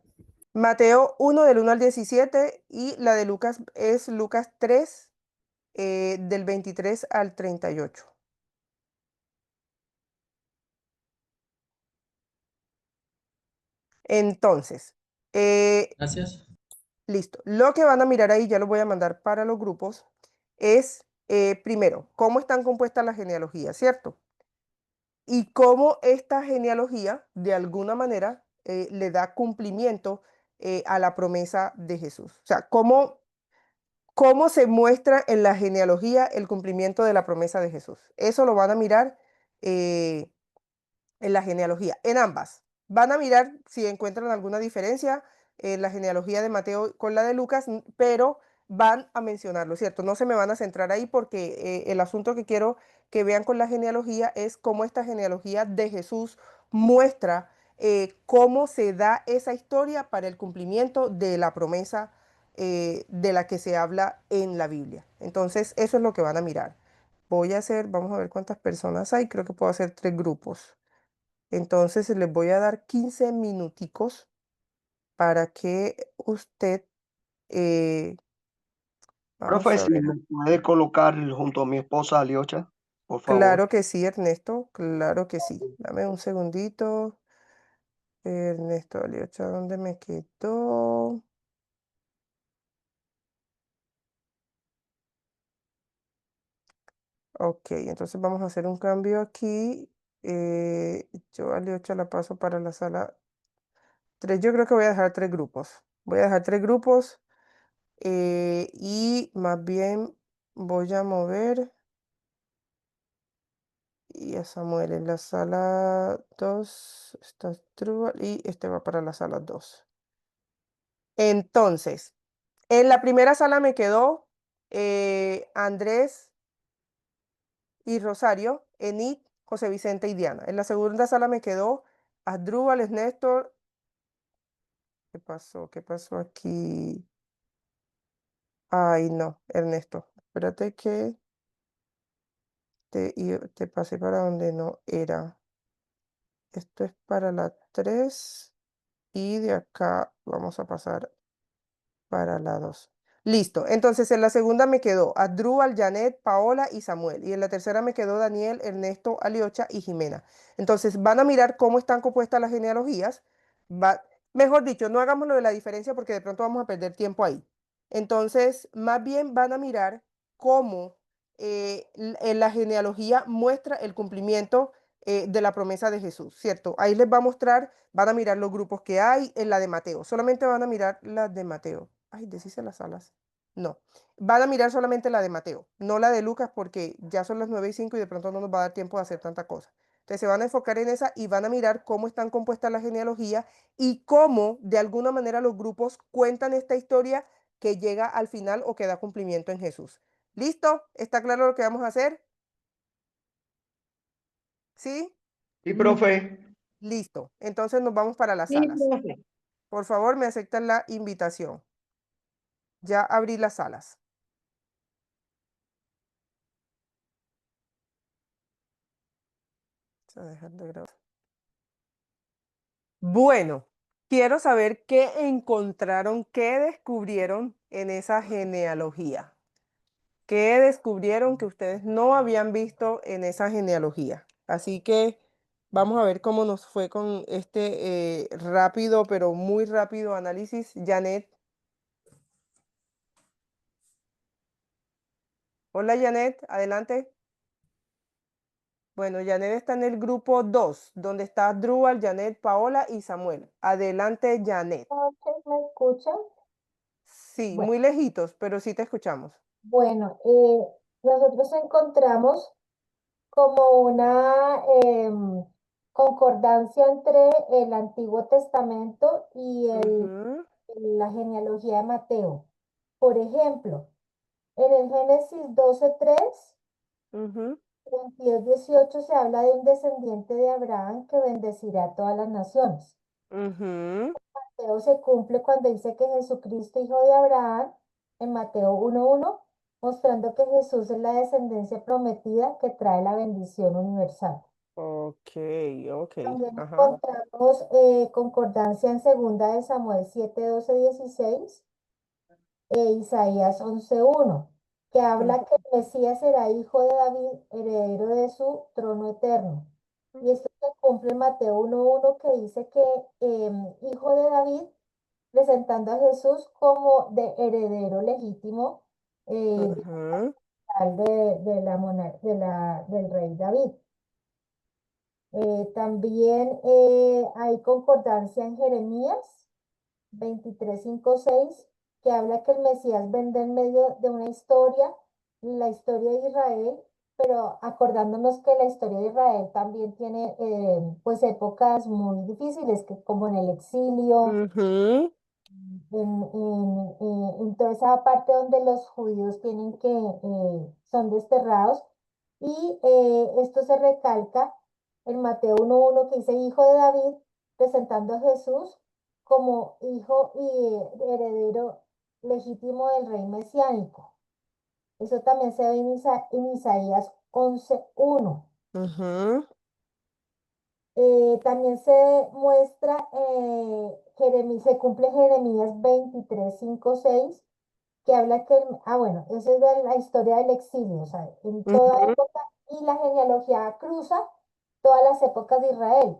Mateo 1 del 1 al 17 y la de Lucas es Lucas 3 del 23 al 38. Entonces, Gracias. listo. Lo que van a mirar ahí, ya lo voy a mandar para los grupos, es primero, cómo están compuestas las genealogías, ¿cierto? Y cómo esta genealogía, de alguna manera, le da cumplimiento a la promesa de Jesús. O sea, cómo se muestra en la genealogía el cumplimiento de la promesa de Jesús. Eso lo van a mirar en la genealogía, en ambas. Van a mirar si encuentran alguna diferencia en la genealogía de Mateo con la de Lucas, pero van a mencionarlo, ¿cierto? No se me van a centrar ahí porque el asunto que quiero que vean con la genealogía es cómo esta genealogía de Jesús muestra cómo se da esa historia para el cumplimiento de la promesa de la que se habla en la Biblia. Entonces, eso es lo que van a mirar. Vamos a ver cuántas personas hay, creo que puedo hacer 3 grupos. Entonces les voy a dar 15 minuticos para que usted Vamos Profe, a si ver. me puede colocar junto a mi esposa Aliocha, por favor. Claro que sí, Ernesto, claro que sí. Dame un segundito. Ernesto Aliocha, ¿dónde me quedó? Ok, entonces vamos a hacer un cambio aquí. Yo a Aliocha la paso para la sala 3. Yo creo que voy a dejar 3 grupos. Voy a dejar 3 grupos y más bien voy a mover y a Samuel en la sala 2. Está True y este va para la sala 2. Entonces, en la primera sala me quedó Andrés y Rosario, Enid, José Vicente y Diana. En la segunda sala me quedó Asdrúbal, Néstor. ¿Qué pasó? ¿Qué pasó aquí? Ay, no, Ernesto. Espérate que te pasé para donde no era. Esto es para la 3 y de acá vamos a pasar para la 2. Listo. Entonces en la segunda me quedó Asdrúbal, Janet, Paola y Samuel. Y en la tercera me quedó Daniel, Ernesto, Aliocha y Jimena. Entonces van a mirar cómo están compuestas las genealogías. Mejor dicho, no hagamos lo de la diferencia porque de pronto vamos a perder tiempo ahí. Entonces, más bien van a mirar cómo en la genealogía muestra el cumplimiento de la promesa de Jesús, ¿cierto? Ahí les va a mostrar, van a mirar los grupos que hay en la de Mateo. Solamente van a mirar las de Mateo. Ay, deshice las salas. No. Van a mirar solamente la de Mateo, no la de Lucas, porque ya son las 9:05 y de pronto no nos va a dar tiempo de hacer tanta cosa. Entonces se van a enfocar en esa y van a mirar cómo están compuestas las genealogías y cómo de alguna manera los grupos cuentan esta historia que llega al final o que da cumplimiento en Jesús. ¿Listo? ¿Está claro lo que vamos a hacer? ¿Sí? Sí, profe. Listo. Entonces nos vamos para las Sí, salas. profe. Por favor, me aceptan la invitación. Ya abrí las salas. Vamos a dejar de grabar. Bueno, quiero saber qué encontraron, qué descubrieron en esa genealogía. ¿Qué descubrieron que ustedes no habían visto en esa genealogía? Así que vamos a ver cómo nos fue con este rápido, pero muy rápido análisis. Janet. Hola, Janet, adelante. Bueno, Janet está en el grupo 2, donde está Drúbal, Janet, Paola y Samuel. Adelante, Janet. ¿Me escuchan? Sí, Bueno, muy lejitos, pero sí te escuchamos. bueno, nosotros encontramos como una concordancia entre el Antiguo Testamento y Ujú, la genealogía de Mateo. Por ejemplo, en el Génesis 12:3, ujú, 22:18 se habla de un descendiente de Abraham que bendecirá a todas las naciones. ujú. Mateo se cumple cuando dice que Jesucristo, hijo de Abraham, en Mateo 1:1, mostrando que Jesús es la descendencia prometida que trae la bendición universal. Ok, ok, También ajá. encontramos concordancia en 2 de Samuel 7:12-16 e Isaías 11:1, que habla que el Mesías será hijo de David, heredero de su trono eterno. Y esto se cumple en Mateo 1:1, que dice que hijo de David, presentando a Jesús como de heredero legítimo Ujú, de del rey David. También hay concordancia en Jeremías 23:5-6, que habla que el Mesías vende en medio de una historia, la historia de Israel, pero acordándonos que la historia de Israel también tiene pues épocas muy difíciles, que como en el exilio, ujú, en toda esa parte donde los judíos tienen que, son desterrados. Y esto se recalca en Mateo 1:1, que dice hijo de David, presentando a Jesús como hijo y heredero legítimo del rey mesiánico. Eso también se ve en Isaías 11:1. ujú. También se muestra, se cumple Jeremías 23:5-6, que habla que, bueno, esa es de la historia del exilio, o sea, en toda Ujú, época, y la genealogía cruza todas las épocas de Israel,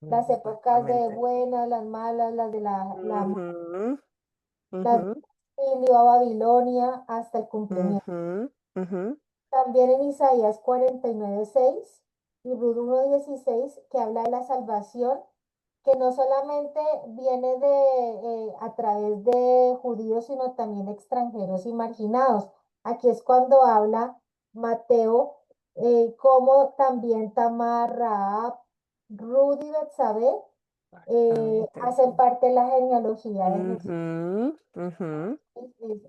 las épocas de exactamente. buenas, las malas, las de Ujú, las ujú, del exilio a Babilonia hasta el cumplimiento. ujú, ujú. También en Isaías 49:6 y Ruth 1:16, que habla de la salvación, que no solamente viene a través de judíos, sino también extranjeros y marginados. Aquí es cuando habla Mateo, como también Tamar, Rahab, Ruth y Betsabé Exactamente. hacen parte de la genealogía de Jesús. Ujú, ujú.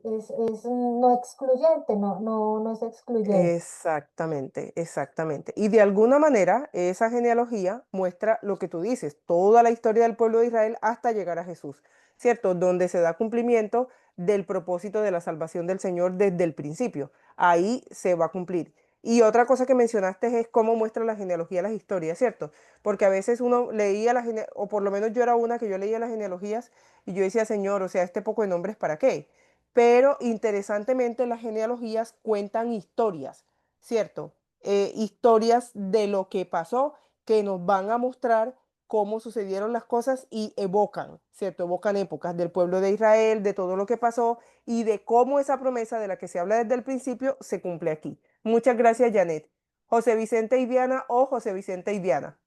Es no excluyente, no es excluyente. Exactamente, exactamente. Y de alguna manera esa genealogía muestra lo que tú dices, toda la historia del pueblo de Israel hasta llegar a Jesús, ¿cierto? Donde se da cumplimiento del propósito de la salvación del Señor desde el principio. Ahí se va a cumplir. Y otra cosa que mencionaste es cómo muestra la genealogía las historias, ¿cierto? Porque a veces uno leía o por lo menos yo era una que yo leía las genealogías y yo decía, Señor, o sea, este poco de nombres, ¿para qué? Pero interesantemente las genealogías cuentan historias, ¿cierto? Historias de lo que pasó que nos van a mostrar cómo sucedieron las cosas y evocan, ¿cierto? Evocan épocas del pueblo de Israel, de todo lo que pasó y de cómo esa promesa de la que se habla desde el principio se cumple aquí. Muchas gracias, Janet. José Vicente y Diana o José Vicente y Diana.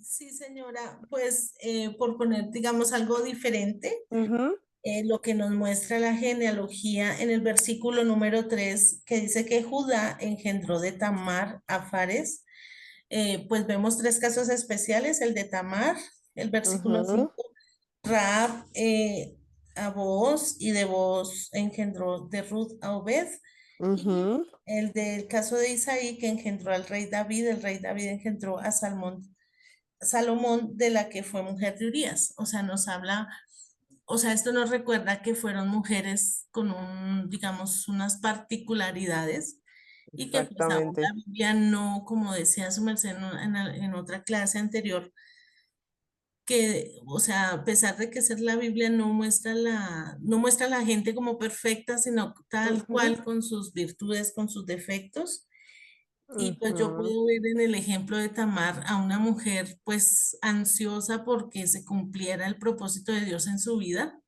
Sí, señora, pues por poner, digamos, algo diferente, Ujú, lo que nos muestra la genealogía en el versículo número 3, que dice que Judá engendró de Tamar a Fares, pues vemos tres casos especiales, el de Tamar, el versículo ujú, 5, Raab a Booz, y de Booz engendró de Ruth a Obed, y ujú. el del caso de Isaí, que engendró al rey David, el rey David engendró a Salomón, de la que fue mujer de Urías. O sea, nos habla, o sea, esto nos recuerda que fueron mujeres con digamos, unas particularidades y que pues aún la Exactamente. Biblia no, como decía su merced en otra clase anterior, que, o sea, a pesar de que ser la Biblia no muestra a la gente como perfecta, sino tal Ujú, cual con sus virtudes, con sus defectos. Y pues yo ujú. puedo ver en el ejemplo de Tamar a una mujer pues ansiosa porque se cumpliera el propósito de Dios en su vida,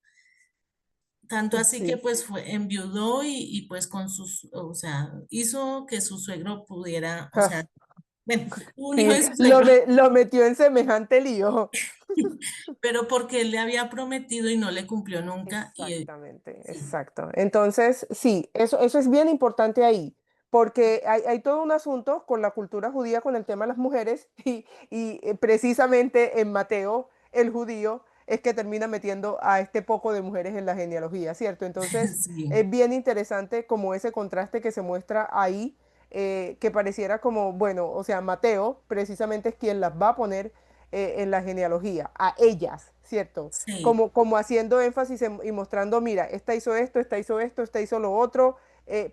tanto así que Sí. pues enviudó y pues con sus, o sea, hizo que su suegro pudiera, o sea, bueno, un hijo Sí, de su suegro, lo metió en semejante lío. pero porque él le había prometido y no le cumplió nunca y Exactamente, sí, exacto. Entonces, sí, eso es bien importante ahí, porque hay todo un asunto con la cultura judía con el tema de las mujeres y precisamente en Mateo, el judío, es que termina metiendo a este poco de mujeres en la genealogía, ¿cierto? Entonces, sí, es bien interesante como ese contraste que se muestra ahí, que pareciera como, bueno, o sea, Mateo precisamente es quien las va a poner en la genealogía, a ellas, ¿cierto? sí, Como haciendo énfasis y mostrando, mira, esta hizo esto, esta hizo esto, esta hizo lo otro,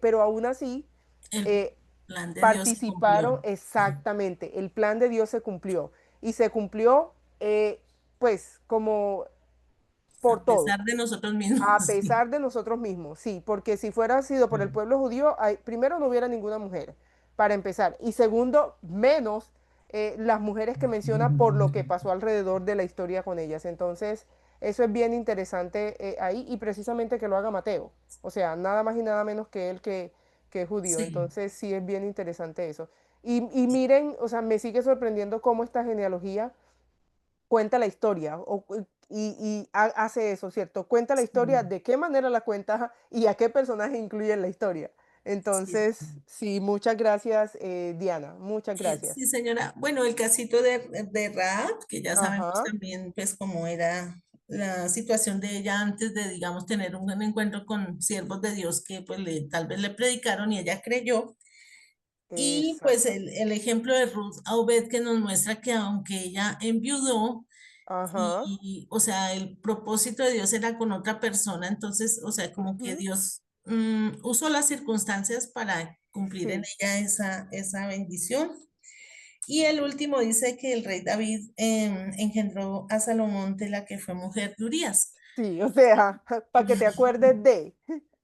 pero aún así el eh, plan de Dios se participaron cumplió. Sí. exactamente, el plan de Dios se cumplió y se cumplió pues como A por todos. pesar de nosotros A mismos. Sí. pesar de nosotros mismos, sí, porque si fuera sido por el pueblo judío, primero no hubiera ninguna mujer, para empezar, y segundo, menos las mujeres que menciona por lo que pasó alrededor de la historia con ellas. Entonces, eso es bien interesante ahí y precisamente que lo haga Mateo, o sea, nada más y nada menos que él que es judío. Sí. Entonces, sí es bien interesante eso. Y miren, o sea, me sigue sorprendiendo cómo esta genealogía cuenta la historia hace eso, ¿cierto? Cuenta la historia, Sí, de qué manera la cuenta y a qué personaje incluye en la historia. sí. Entonces, sí, muchas gracias, Diana, muchas Sí, gracias. señora. Bueno, el casito de Raab, que ya sabemos Ajá, también, pues, cómo era la situación de ella antes de, digamos, tener un encuentro con siervos de Dios que, pues, tal vez le predicaron y ella creyó. Y, pues, exacto. el ejemplo de Ruth a Obed que nos muestra que aunque ella enviudó, Ajá, o sea, el propósito de Dios era con otra persona, entonces, o sea, como que ujú, Dios usó las circunstancias para cumplir en sí, ella esa bendición. Y el último dice que el rey David engendró a Salomón, de la que fue mujer de Urías. Sí, o sea, para que te acuerdes de.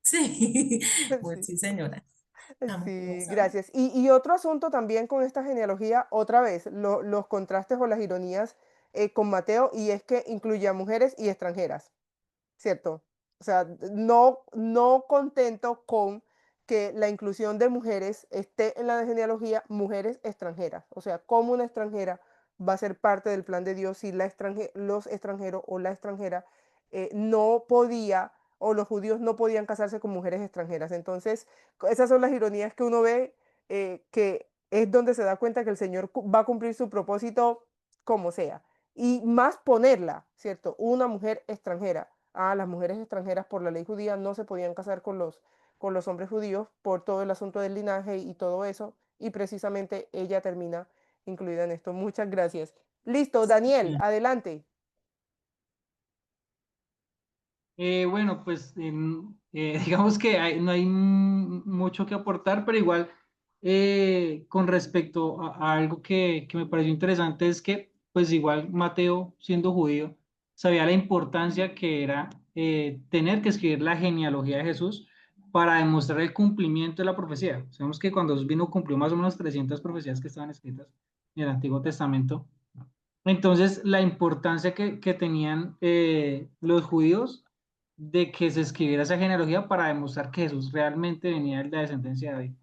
Sí, pues Sí. sí, señora. Amo Sí, comenzar. gracias. Y otro asunto también con esta genealogía, otra vez, los contrastes o las ironías con Mateo, y es que incluye a mujeres y extranjeras. ¿Cierto? O sea, no contento con que la inclusión de mujeres esté en la genealogía, mujeres extranjeras. O sea, cómo una extranjera va a ser parte del plan de Dios si los extranjeros o la extranjera no podía, o los judíos no podían casarse con mujeres extranjeras. Entonces, esas son las ironías que uno ve, que es donde se da cuenta que el Señor va a cumplir su propósito como sea. Y más ponerla, ¿cierto? Una mujer extranjera. Las mujeres extranjeras por la ley judía no se podían casar con los hombres judíos por todo el asunto del linaje y todo eso. Y precisamente ella termina incluida en esto. Muchas gracias. Listo, Daniel, adelante. Bueno, pues digamos que no hay mucho que aportar, pero igual con respecto a algo que me pareció interesante es que pues igual Mateo, siendo judío, sabía la importancia que era tener que escribir la genealogía de Jesús para demostrar el cumplimiento de la profecía. Sabemos que cuando Jesús vino cumplió más o menos 300 profecías que estaban escritas en el Antiguo Testamento. Entonces, la importancia que tenían los judíos de que se escribiera esa genealogía para demostrar que Jesús realmente venía de la descendencia de David.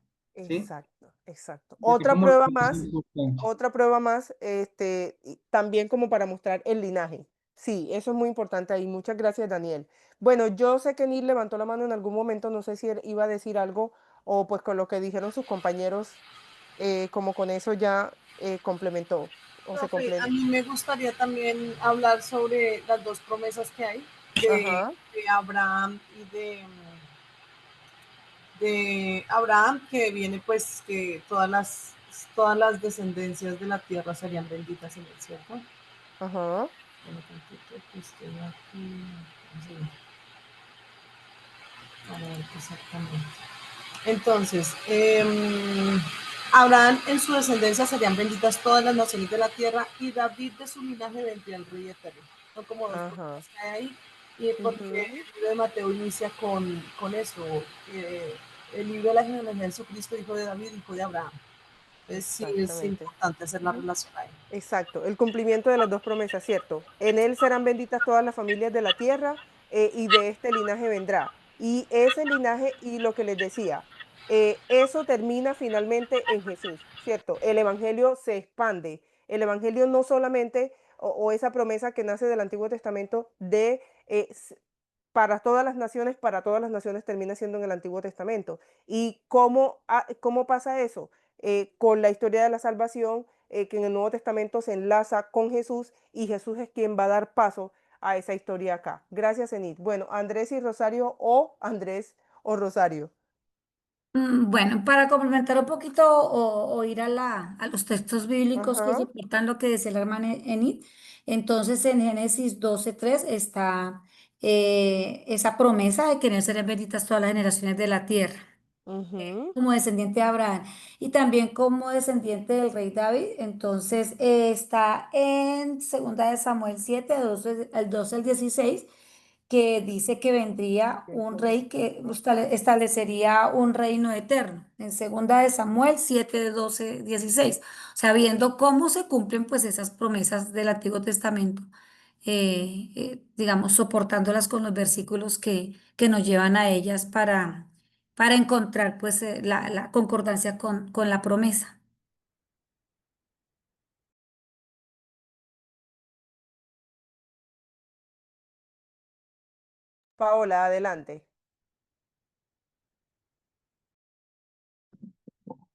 ¿Sí? Exacto, exacto. Sería como lo más importante. Otra prueba más, y también como para mostrar el linaje. Sí, eso es muy importante ahí. Muchas gracias, Daniel. Bueno, yo sé que Neil levantó la mano en algún momento, no sé si él iba a decir algo o pues con lo que dijeron sus compañeros, como con eso ya complementó o se Profe, a complementa. mí me gustaría también hablar sobre las dos promesas que hay Ajá. de Abraham y de Abraham, que viene pues que todas las descendencias de la tierra serían benditas en él, ¿cierto? Ajá. Bueno, tantito que estoy aquí. A ver, exactamente. Entonces, Abraham en su descendencia serían benditas todas las naciones de la tierra y David de su linaje vendría el rey eterno. Son como dos cosas que hay ahí. Y porque el libro de Mateo inicia con eso. El libro de la genealogía de Jesucristo, hijo de David, hijo de Abraham. Entonces sí es Exactamente. importante hacer la relación ahí. Exacto, el cumplimiento de las dos promesas, ¿cierto? En él serán benditas todas las familias de la tierra, y de este linaje vendrá. Y ese linaje, y lo que les decía, eso termina finalmente en Jesús, ¿cierto? El evangelio se expande. El evangelio no solamente, o esa promesa que nace del Antiguo Testamento de para todas las naciones termina siendo en el Antiguo Testamento. ¿Y cómo pasa eso? Con la historia de la salvación, que en el Nuevo Testamento se enlaza con Jesús y Jesús es quien va a dar paso a esa historia acá. Gracias, Enid. Bueno, Andrés y Rosario, o Andrés o Rosario. Bueno, para complementar un poquito o ir a los textos bíblicos que Ajá. soportan lo que decía la hermana Enid, entonces en Génesis 12:3 está esa promesa de que en él serán benditas todas las generaciones de la tierra, Ujú. como descendiente de Abraham y también como descendiente del rey David. Entonces está en 2 de Samuel 7, al 12 al 16, que dice que vendría un rey que establecería un reino eterno, en 2 de Samuel 7, 12, 16, sabiendo cómo se cumplen pues esas promesas del Antiguo Testamento, digamos, soportándolas con los versículos que nos llevan a ellas para encontrar pues la concordancia con la promesa. Paola, adelante.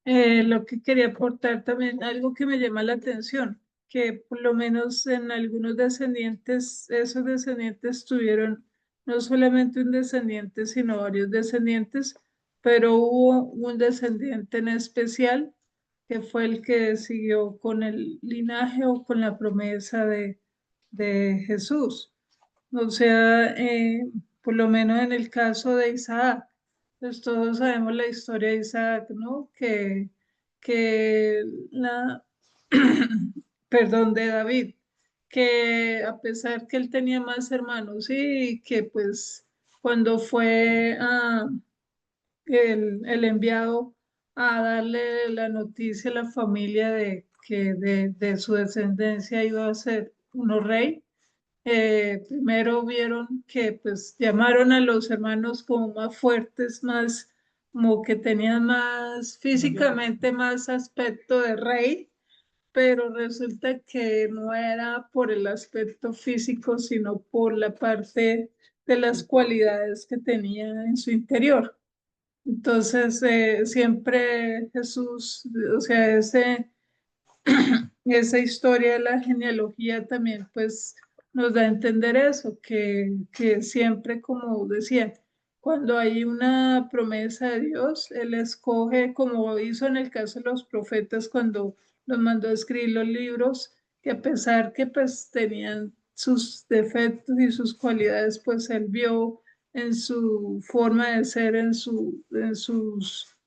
Lo que quería aportar también, algo que me llama la atención, que por lo menos en algunos descendientes, esos descendientes tuvieron no solamente un descendiente, sino varios descendientes, pero hubo un descendiente en especial que fue el que siguió con el linaje o con la promesa de Jesús. O sea, por lo menos en el caso de Isaac, pues todos sabemos la historia de Isaac, ¿no? Que la, perdón, de David, que a pesar que él tenía más hermanos y que pues cuando fue el enviado a darle la noticia a la familia de que de su descendencia iba a ser uno rey, primero vieron que pues llamaron a los hermanos como más fuertes, más como que tenían más físicamente más aspecto de rey, pero resulta que no era por el aspecto físico, sino por la parte de las cualidades que tenía en su interior. Entonces, siempre Jesús, o sea, esa historia de la genealogía también pues nos da a entender eso, que siempre, como decía, cuando hay una promesa de Dios, Él escoge, como hizo en el caso de los profetas cuando los mandó a escribir los libros, que a pesar que pues tenían sus defectos y sus cualidades, pues Él vio en su forma de ser, en sus,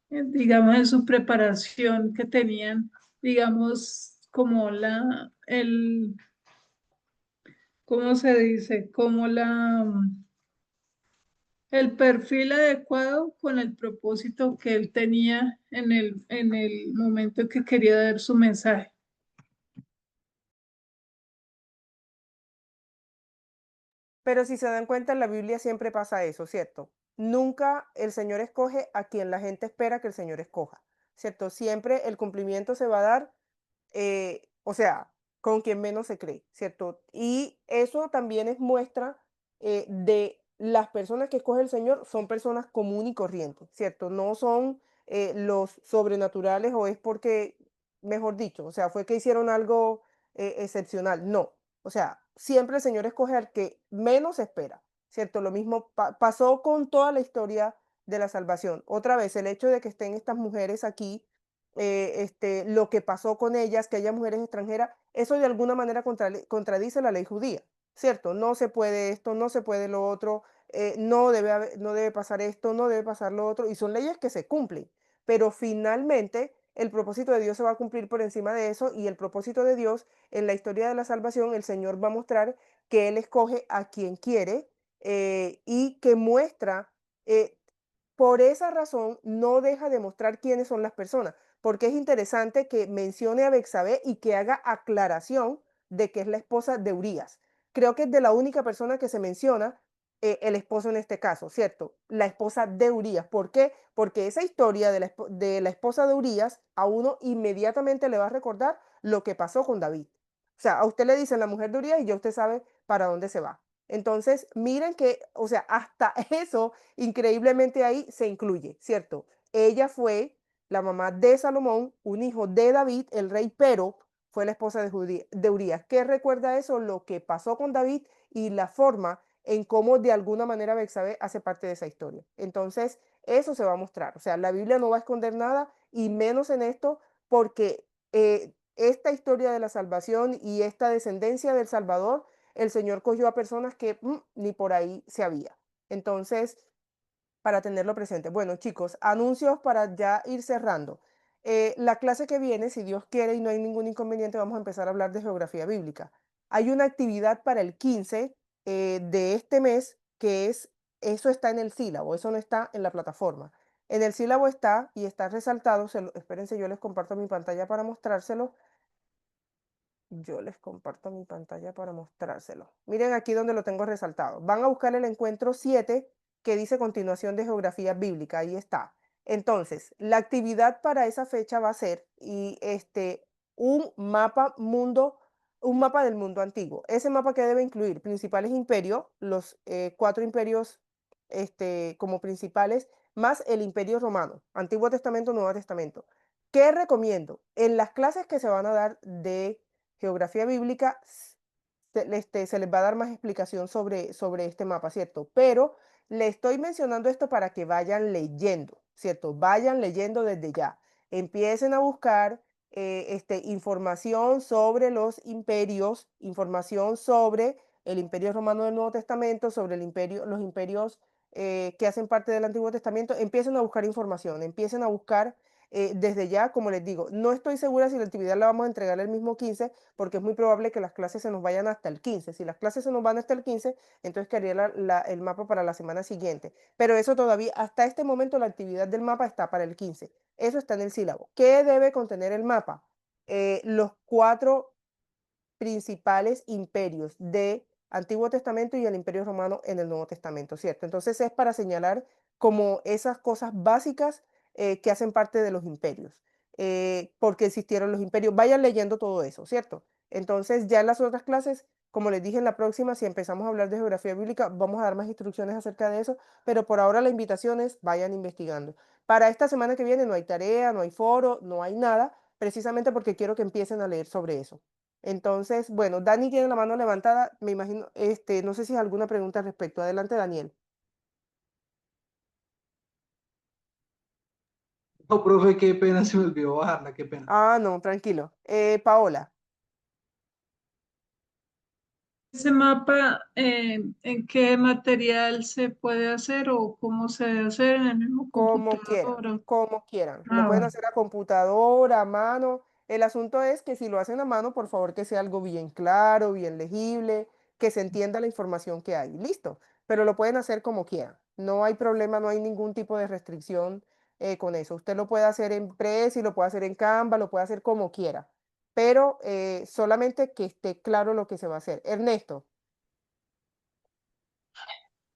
digamos, en su preparación que tenían, digamos, como ¿cómo se dice? Como el perfil adecuado con el propósito que él tenía en el momento que quería dar su mensaje. Pero si se dan cuenta, en la Biblia siempre pasa eso, ¿cierto? Nunca el Señor escoge a quien la gente espera que el Señor escoja, ¿cierto? Siempre el cumplimiento se va a dar, o sea, con quien menos se cree, ¿cierto? Y eso también es muestra de las personas que escoge el Señor, son personas común y corrientes, ¿cierto? No son los sobrenaturales o es porque, mejor dicho, o sea, fue que hicieron algo excepcional, no. O sea, siempre el Señor escoge al que menos espera, ¿cierto? Lo mismo pasó con toda la historia de la salvación. Otra vez, el hecho de que estén estas mujeres aquí, lo que pasó con ellas, que haya mujeres extranjeras, eso de alguna manera contradice la ley judía, ¿cierto? No se puede esto, no se puede lo otro, no debe pasar esto, no debe pasar lo otro, y son leyes que se cumplen, pero finalmente el propósito de Dios se va a cumplir por encima de eso, y el propósito de Dios en la historia de la salvación, el Señor va a mostrar que Él escoge a quien quiere, y que muestra, por esa razón, no deja de mostrar quiénes son las personas, porque es interesante que mencione a Betsabé y que haga aclaración de que es la esposa de Urías. Creo que es de la única persona que se menciona el esposo en este caso, ¿cierto? La esposa de Urías. ¿Por qué? Porque esa historia de la esposa de Urías a uno inmediatamente le va a recordar lo que pasó con David. O sea, a usted le dicen la mujer de Urías y ya usted sabe para dónde se va. Entonces, miren que, o sea, hasta eso increíblemente ahí se incluye, ¿cierto? Ella fue la mamá de Salomón, un hijo de David, el rey, pero fue la esposa de Urías. ¿Qué recuerda eso? Lo que pasó con David y la forma en cómo de alguna manera Betsabé hace parte de esa historia. Entonces, eso se va a mostrar. O sea, la Biblia no va a esconder nada, y menos en esto, porque esta historia de la salvación y esta descendencia del Salvador, el Señor cogió a personas que ni por ahí se había. Entonces, para tenerlo presente. Bueno, chicos, anuncios para ya ir cerrando. La clase que viene, si Dios quiere y no hay ningún inconveniente, vamos a empezar a hablar de geografía bíblica. Hay una actividad para el 15 de este mes eso está en el sílabo, eso no está en la plataforma. En el sílabo está y está resaltado, espérense, yo les comparto mi pantalla para mostrárselo. Yo les comparto mi pantalla para mostrárselo. Miren aquí donde lo tengo resaltado. Van a buscar el encuentro 7 que dice continuación de geografía bíblica. Ahí está. Entonces, la actividad para esa fecha va a ser un mapa del mundo antiguo. Ese mapa que debe incluir principales imperios, los 4 imperios como principales, más el Imperio Romano, Antiguo Testamento, Nuevo Testamento. ¿Qué recomiendo? En las clases que se van a dar de geografía bíblica, se les va a dar más explicación sobre este mapa, ¿cierto? Pero le estoy mencionando esto para que vayan leyendo, ¿cierto? Vayan leyendo desde ya. Empiecen a buscar información sobre los imperios, información sobre el Imperio Romano del Nuevo Testamento, sobre los imperios que hacen parte del Antiguo Testamento. Empiecen a buscar información, empiecen a buscar desde ya, como les digo, no estoy segura si la actividad la vamos a entregar el mismo 15, porque es muy probable que las clases se nos vayan hasta el 15. Si las clases se nos van hasta el 15, entonces quedaría el mapa para la semana siguiente. Pero eso todavía, hasta este momento, la actividad del mapa está para el 15. Eso está en el sílabo. ¿Qué debe contener el mapa? Los 4 principales imperios de Antiguo Testamento y el Imperio Romano en el Nuevo Testamento, ¿cierto? Entonces es para señalar como esas cosas básicas que hacen parte de los imperios, porque existieron los imperios. Vayan leyendo todo eso, ¿cierto? Entonces ya en las otras clases, como les dije en la próxima, si empezamos a hablar de geografía bíblica, vamos a dar más instrucciones acerca de eso, pero por ahora la invitación es vayan investigando. Para esta semana que viene no hay tarea, no hay foro, no hay nada, precisamente porque quiero que empiecen a leer sobre eso. Entonces, bueno, Dani tiene la mano levantada, me imagino, no sé si hay alguna pregunta al respecto. Adelante, Daniel. No, profe, qué pena, se me olvidó bajarla, qué pena. Ah, no, tranquilo. Paola. Ese mapa, ¿en qué material se puede hacer o cómo se debe hacer? ¿En el mismo Como quieran, computador? como quieran. Lo Ah, pueden bueno. hacer a computadora, a mano. El asunto es que si lo hacen a mano, por favor que sea algo bien claro, bien legible, que se entienda la información que hay. Listo. Pero lo pueden hacer como quieran. No hay problema, no hay ningún tipo de restricción con eso. Usted lo puede hacer en Prezi, lo puede hacer en Canva, lo puede hacer como quiera. Pero solamente que esté claro lo que se va a hacer. Ernesto.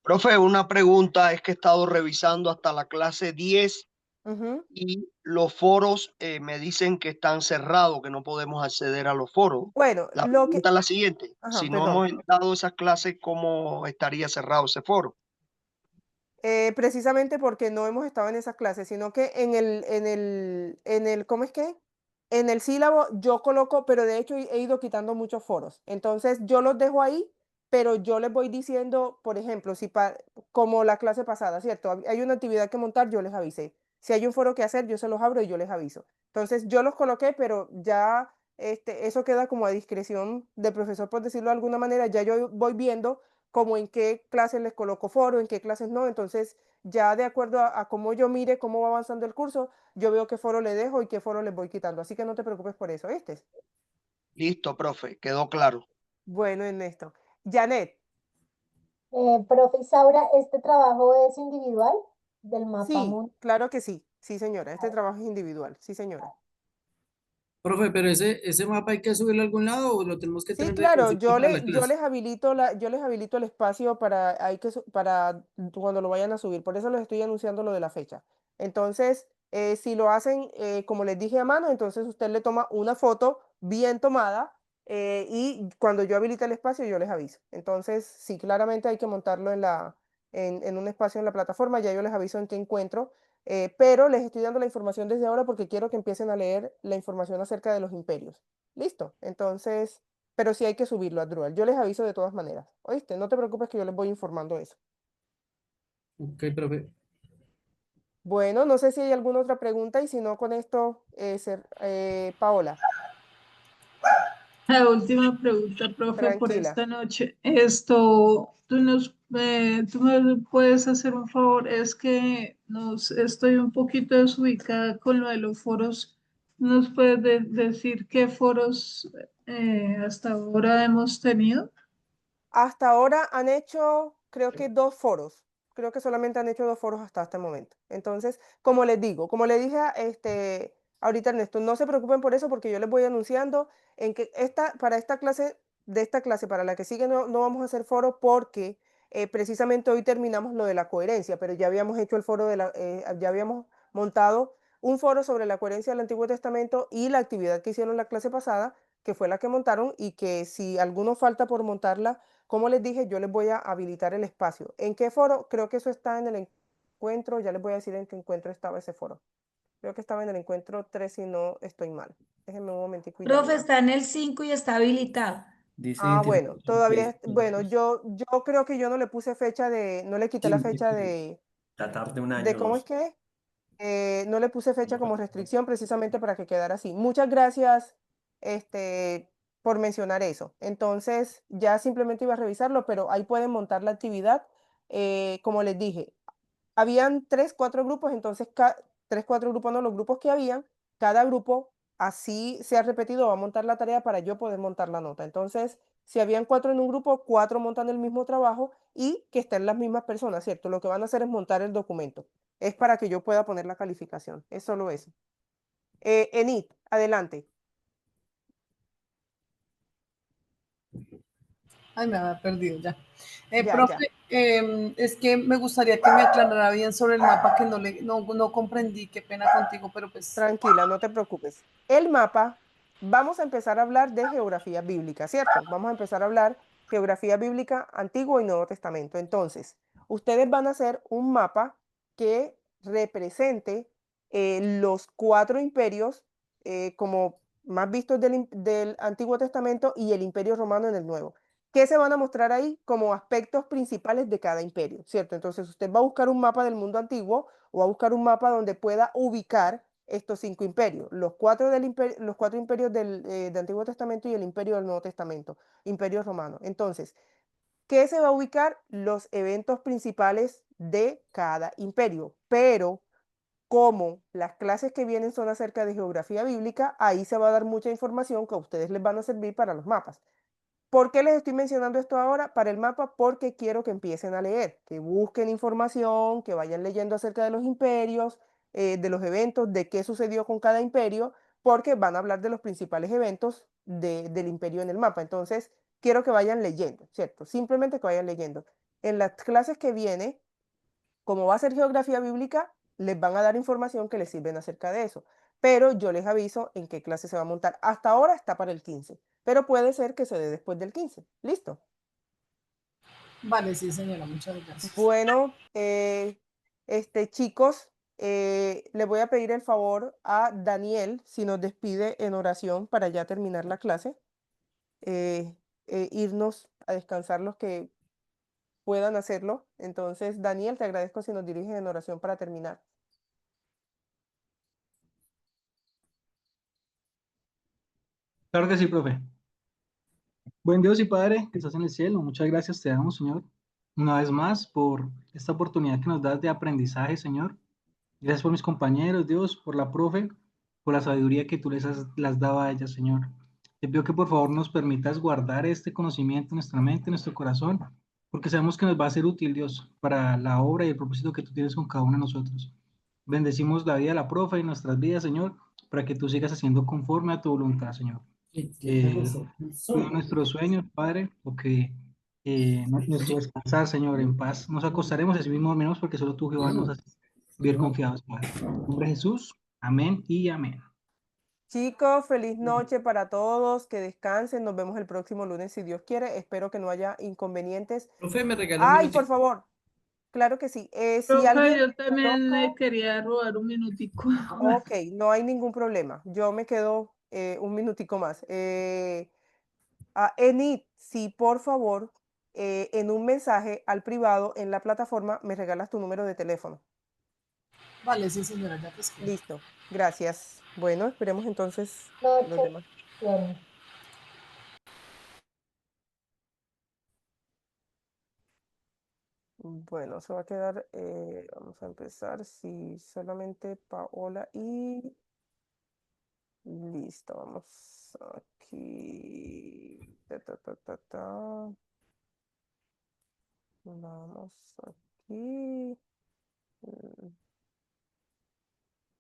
Profe, una pregunta es que he estado revisando hasta la clase 10 Ujú. y los foros me dicen que están cerrados, que no podemos acceder a los foros. Bueno, La lo que... pregunta es la siguiente, Ajá, si no perdón. hemos dado esas clases, ¿cómo estaría cerrado ese foro? Precisamente porque no hemos estado en esas clases, sino que ¿cómo es que? En el sílabo yo coloco, pero de hecho he ido quitando muchos foros. Entonces yo los dejo ahí, pero yo les voy diciendo, por ejemplo, como la clase pasada, ¿cierto? Hay una actividad que montar, yo les avisé. Si hay un foro que hacer, yo se los abro y yo les aviso. Entonces yo los coloqué, pero ya eso queda como a discreción del profesor, por decirlo de alguna manera. Ya yo voy viendo como en qué clases les coloco foro, en qué clases no. Entonces, ya de acuerdo a cómo yo mire cómo va avanzando el curso, yo veo qué foro le dejo y qué foro les voy quitando. Así que no te preocupes por eso, ¿viste? Listo, profe, quedó claro. Bueno, Ernesto. Janet, Profe Isaura, ¿este trabajo es individual del mapa sí, mundo? claro que sí. Sí, señora. Este trabajo es individual. Sí, señora. Profe, pero ese mapa hay que subirlo a algún lado o lo tenemos que Sí, tener de claro, consulta para la yo clase. les habilito yo les habilito el espacio para cuando lo vayan a subir. Por eso les estoy anunciando lo de la fecha. Entonces, si lo hacen, como les dije a mano, entonces usted le toma una foto bien tomada y cuando yo habilite el espacio, yo les aviso. Entonces, sí, claramente hay que montarlo en un espacio en la plataforma. Ya yo les aviso en qué encuentro. Pero les estoy dando la información desde ahora porque quiero que empiecen a leer la información acerca de los imperios. Listo. Entonces, pero sí hay que subirlo a Drupal. Yo les aviso de todas maneras. ¿Oíste? No te preocupes que yo les voy informando eso. Ok, profe. Bueno, no sé si hay alguna otra pregunta y si no, con esto, Paola, La última pregunta, profe, por tranquila. esta noche. Tú me puedes hacer un favor, es que estoy un poquito desubicada con lo de los foros. ¿Nos puedes decir qué foros hasta ahora hemos tenido? Hasta ahora han hecho, creo que 2 foros. Creo que solamente han hecho 2 foros hasta este momento. Entonces, como les digo, como le dije ahorita Ernesto, no se preocupen por eso porque yo les voy anunciando en que para esta clase, para la que sigue, no vamos a hacer foro porque precisamente hoy terminamos lo de la coherencia, pero ya habíamos hecho el foro ya habíamos montado un foro sobre la coherencia del Antiguo Testamento y la actividad que hicieron la clase pasada, que fue la que montaron y que si alguno falta por montarla, como les dije, yo les voy a habilitar el espacio. ¿En qué foro? Creo que eso está en el encuentro. Ya les voy a decir en qué encuentro estaba ese foro. Creo que estaba en el encuentro 3 si no estoy mal. Déjenme un momentico y ya Profe, miro. está en el 5 y está habilitado. Dice Ah, bueno, identificación todavía, de bueno, cursos. yo creo que yo no le puse fecha no le quité la Sí, fecha tratar de un de año o ¿cómo es dos. que? No le puse fecha como restricción precisamente para que quedara así. Muchas gracias, por mencionar eso. Entonces, ya simplemente iba a revisarlo, pero ahí pueden montar la actividad. Como les dije, habían 3, 4 grupos, entonces 3, 4 grupos, no, los grupos que habían, cada grupo, así se ha repetido, va a montar la tarea para yo poder montar la nota. Entonces, si habían 4 en un grupo, 4 montan el mismo trabajo y que estén las mismas personas, ¿cierto? Lo que van a hacer es montar el documento. Es para que yo pueda poner la calificación. Es solo eso. Enid, adelante. Ay, me había perdido ya. Ya, Profe, es que me gustaría que me aclarara bien sobre el mapa que no comprendí, qué pena contigo, pero pues Tranquila, no te preocupes. El mapa, vamos a empezar a hablar de geografía bíblica, ¿cierto? Vamos a empezar a hablar geografía bíblica, Antiguo y Nuevo Testamento. Entonces, ustedes van a hacer un mapa que represente los 4 imperios como más vistos del Antiguo Testamento y el Imperio Romano en el Nuevo. ¿Qué se van a mostrar ahí como aspectos principales de cada imperio? ¿Cierto? Entonces, usted va a buscar un mapa del mundo antiguo o a buscar un mapa donde pueda ubicar estos 5 imperios, los 4 imperios del Antiguo Testamento y el imperio del Nuevo Testamento, imperio romano. Entonces, ¿qué se va a ubicar? Los eventos principales de cada imperio, pero como las clases que vienen son acerca de geografía bíblica, ahí se va a dar mucha información que a ustedes les van a servir para los mapas. ¿Por qué les estoy mencionando esto ahora para el mapa? Porque quiero que empiecen a leer, que busquen información, que vayan leyendo acerca de los imperios, de los eventos, de qué sucedió con cada imperio, porque van a hablar de los principales eventos del imperio en el mapa. Entonces, quiero que vayan leyendo, ¿cierto? Simplemente que vayan leyendo. En las clases que viene, como va a ser geografía bíblica, les van a dar información que les sirven acerca de eso. Pero yo les aviso en qué clase se va a montar. Hasta ahora está para el 15, pero puede ser que se dé después del 15. ¿Listo? vale, sí, señora, muchas gracias. Bueno, chicos, le voy a pedir el favor a Daniel si nos despide en oración para ya terminar la clase. Irnos a descansar los que puedan hacerlo. Entonces, Daniel, te agradezco si nos diriges en oración para terminar. Claro que sí, profe. Buen Dios y Padre que estás en el cielo, muchas gracias te damos, Señor, una vez más por esta oportunidad que nos das de aprendizaje, Señor. Gracias por mis compañeros, Dios, por la profe, por la sabiduría que tú las dado a ellas, Señor. Te pido que por favor nos permitas guardar este conocimiento en nuestra mente, en nuestro corazón, porque sabemos que nos va a ser útil, Dios, para la obra y el propósito que tú tienes con cada uno de nosotros. Bendecimos la vida de la profe y nuestras vidas, Señor, para que tú sigas haciendo conforme a tu voluntad, Señor. Cuida nuestros sueños, Padre, porque nuestro descansar, Señor, en paz. Nos acostaremos así mismo menos porque solo tú, Jehová, nos haces vivir confiados, Padre. En nombre de Jesús, amén y amén. Chicos, feliz noche para todos, que descansen, nos vemos el próximo lunes si Dios quiere, espero que no haya inconvenientes. Profe, me regaló un Ay, por minutico. favor, claro que sí, si Profe, alguien yo también conozco, quería robar un minutico. ok, no hay ningún problema, yo me quedo un minutico más. Enid, sí, por favor, en un mensaje al privado en la plataforma me regalas tu número de teléfono. Vale, sí, señora, ya te escribo. Listo, gracias. Bueno, esperemos entonces los Noche. demás. Bien. Bueno, se va a quedar, vamos a empezar, sí, solamente Paola y listo, vamos aquí, vamos aquí,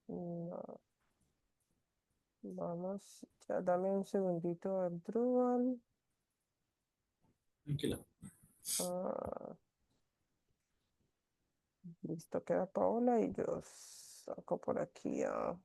no, vamos, ya dame un segundito, Adrúbal. Tranquila. Listo, queda Paola y yo saco por aquí a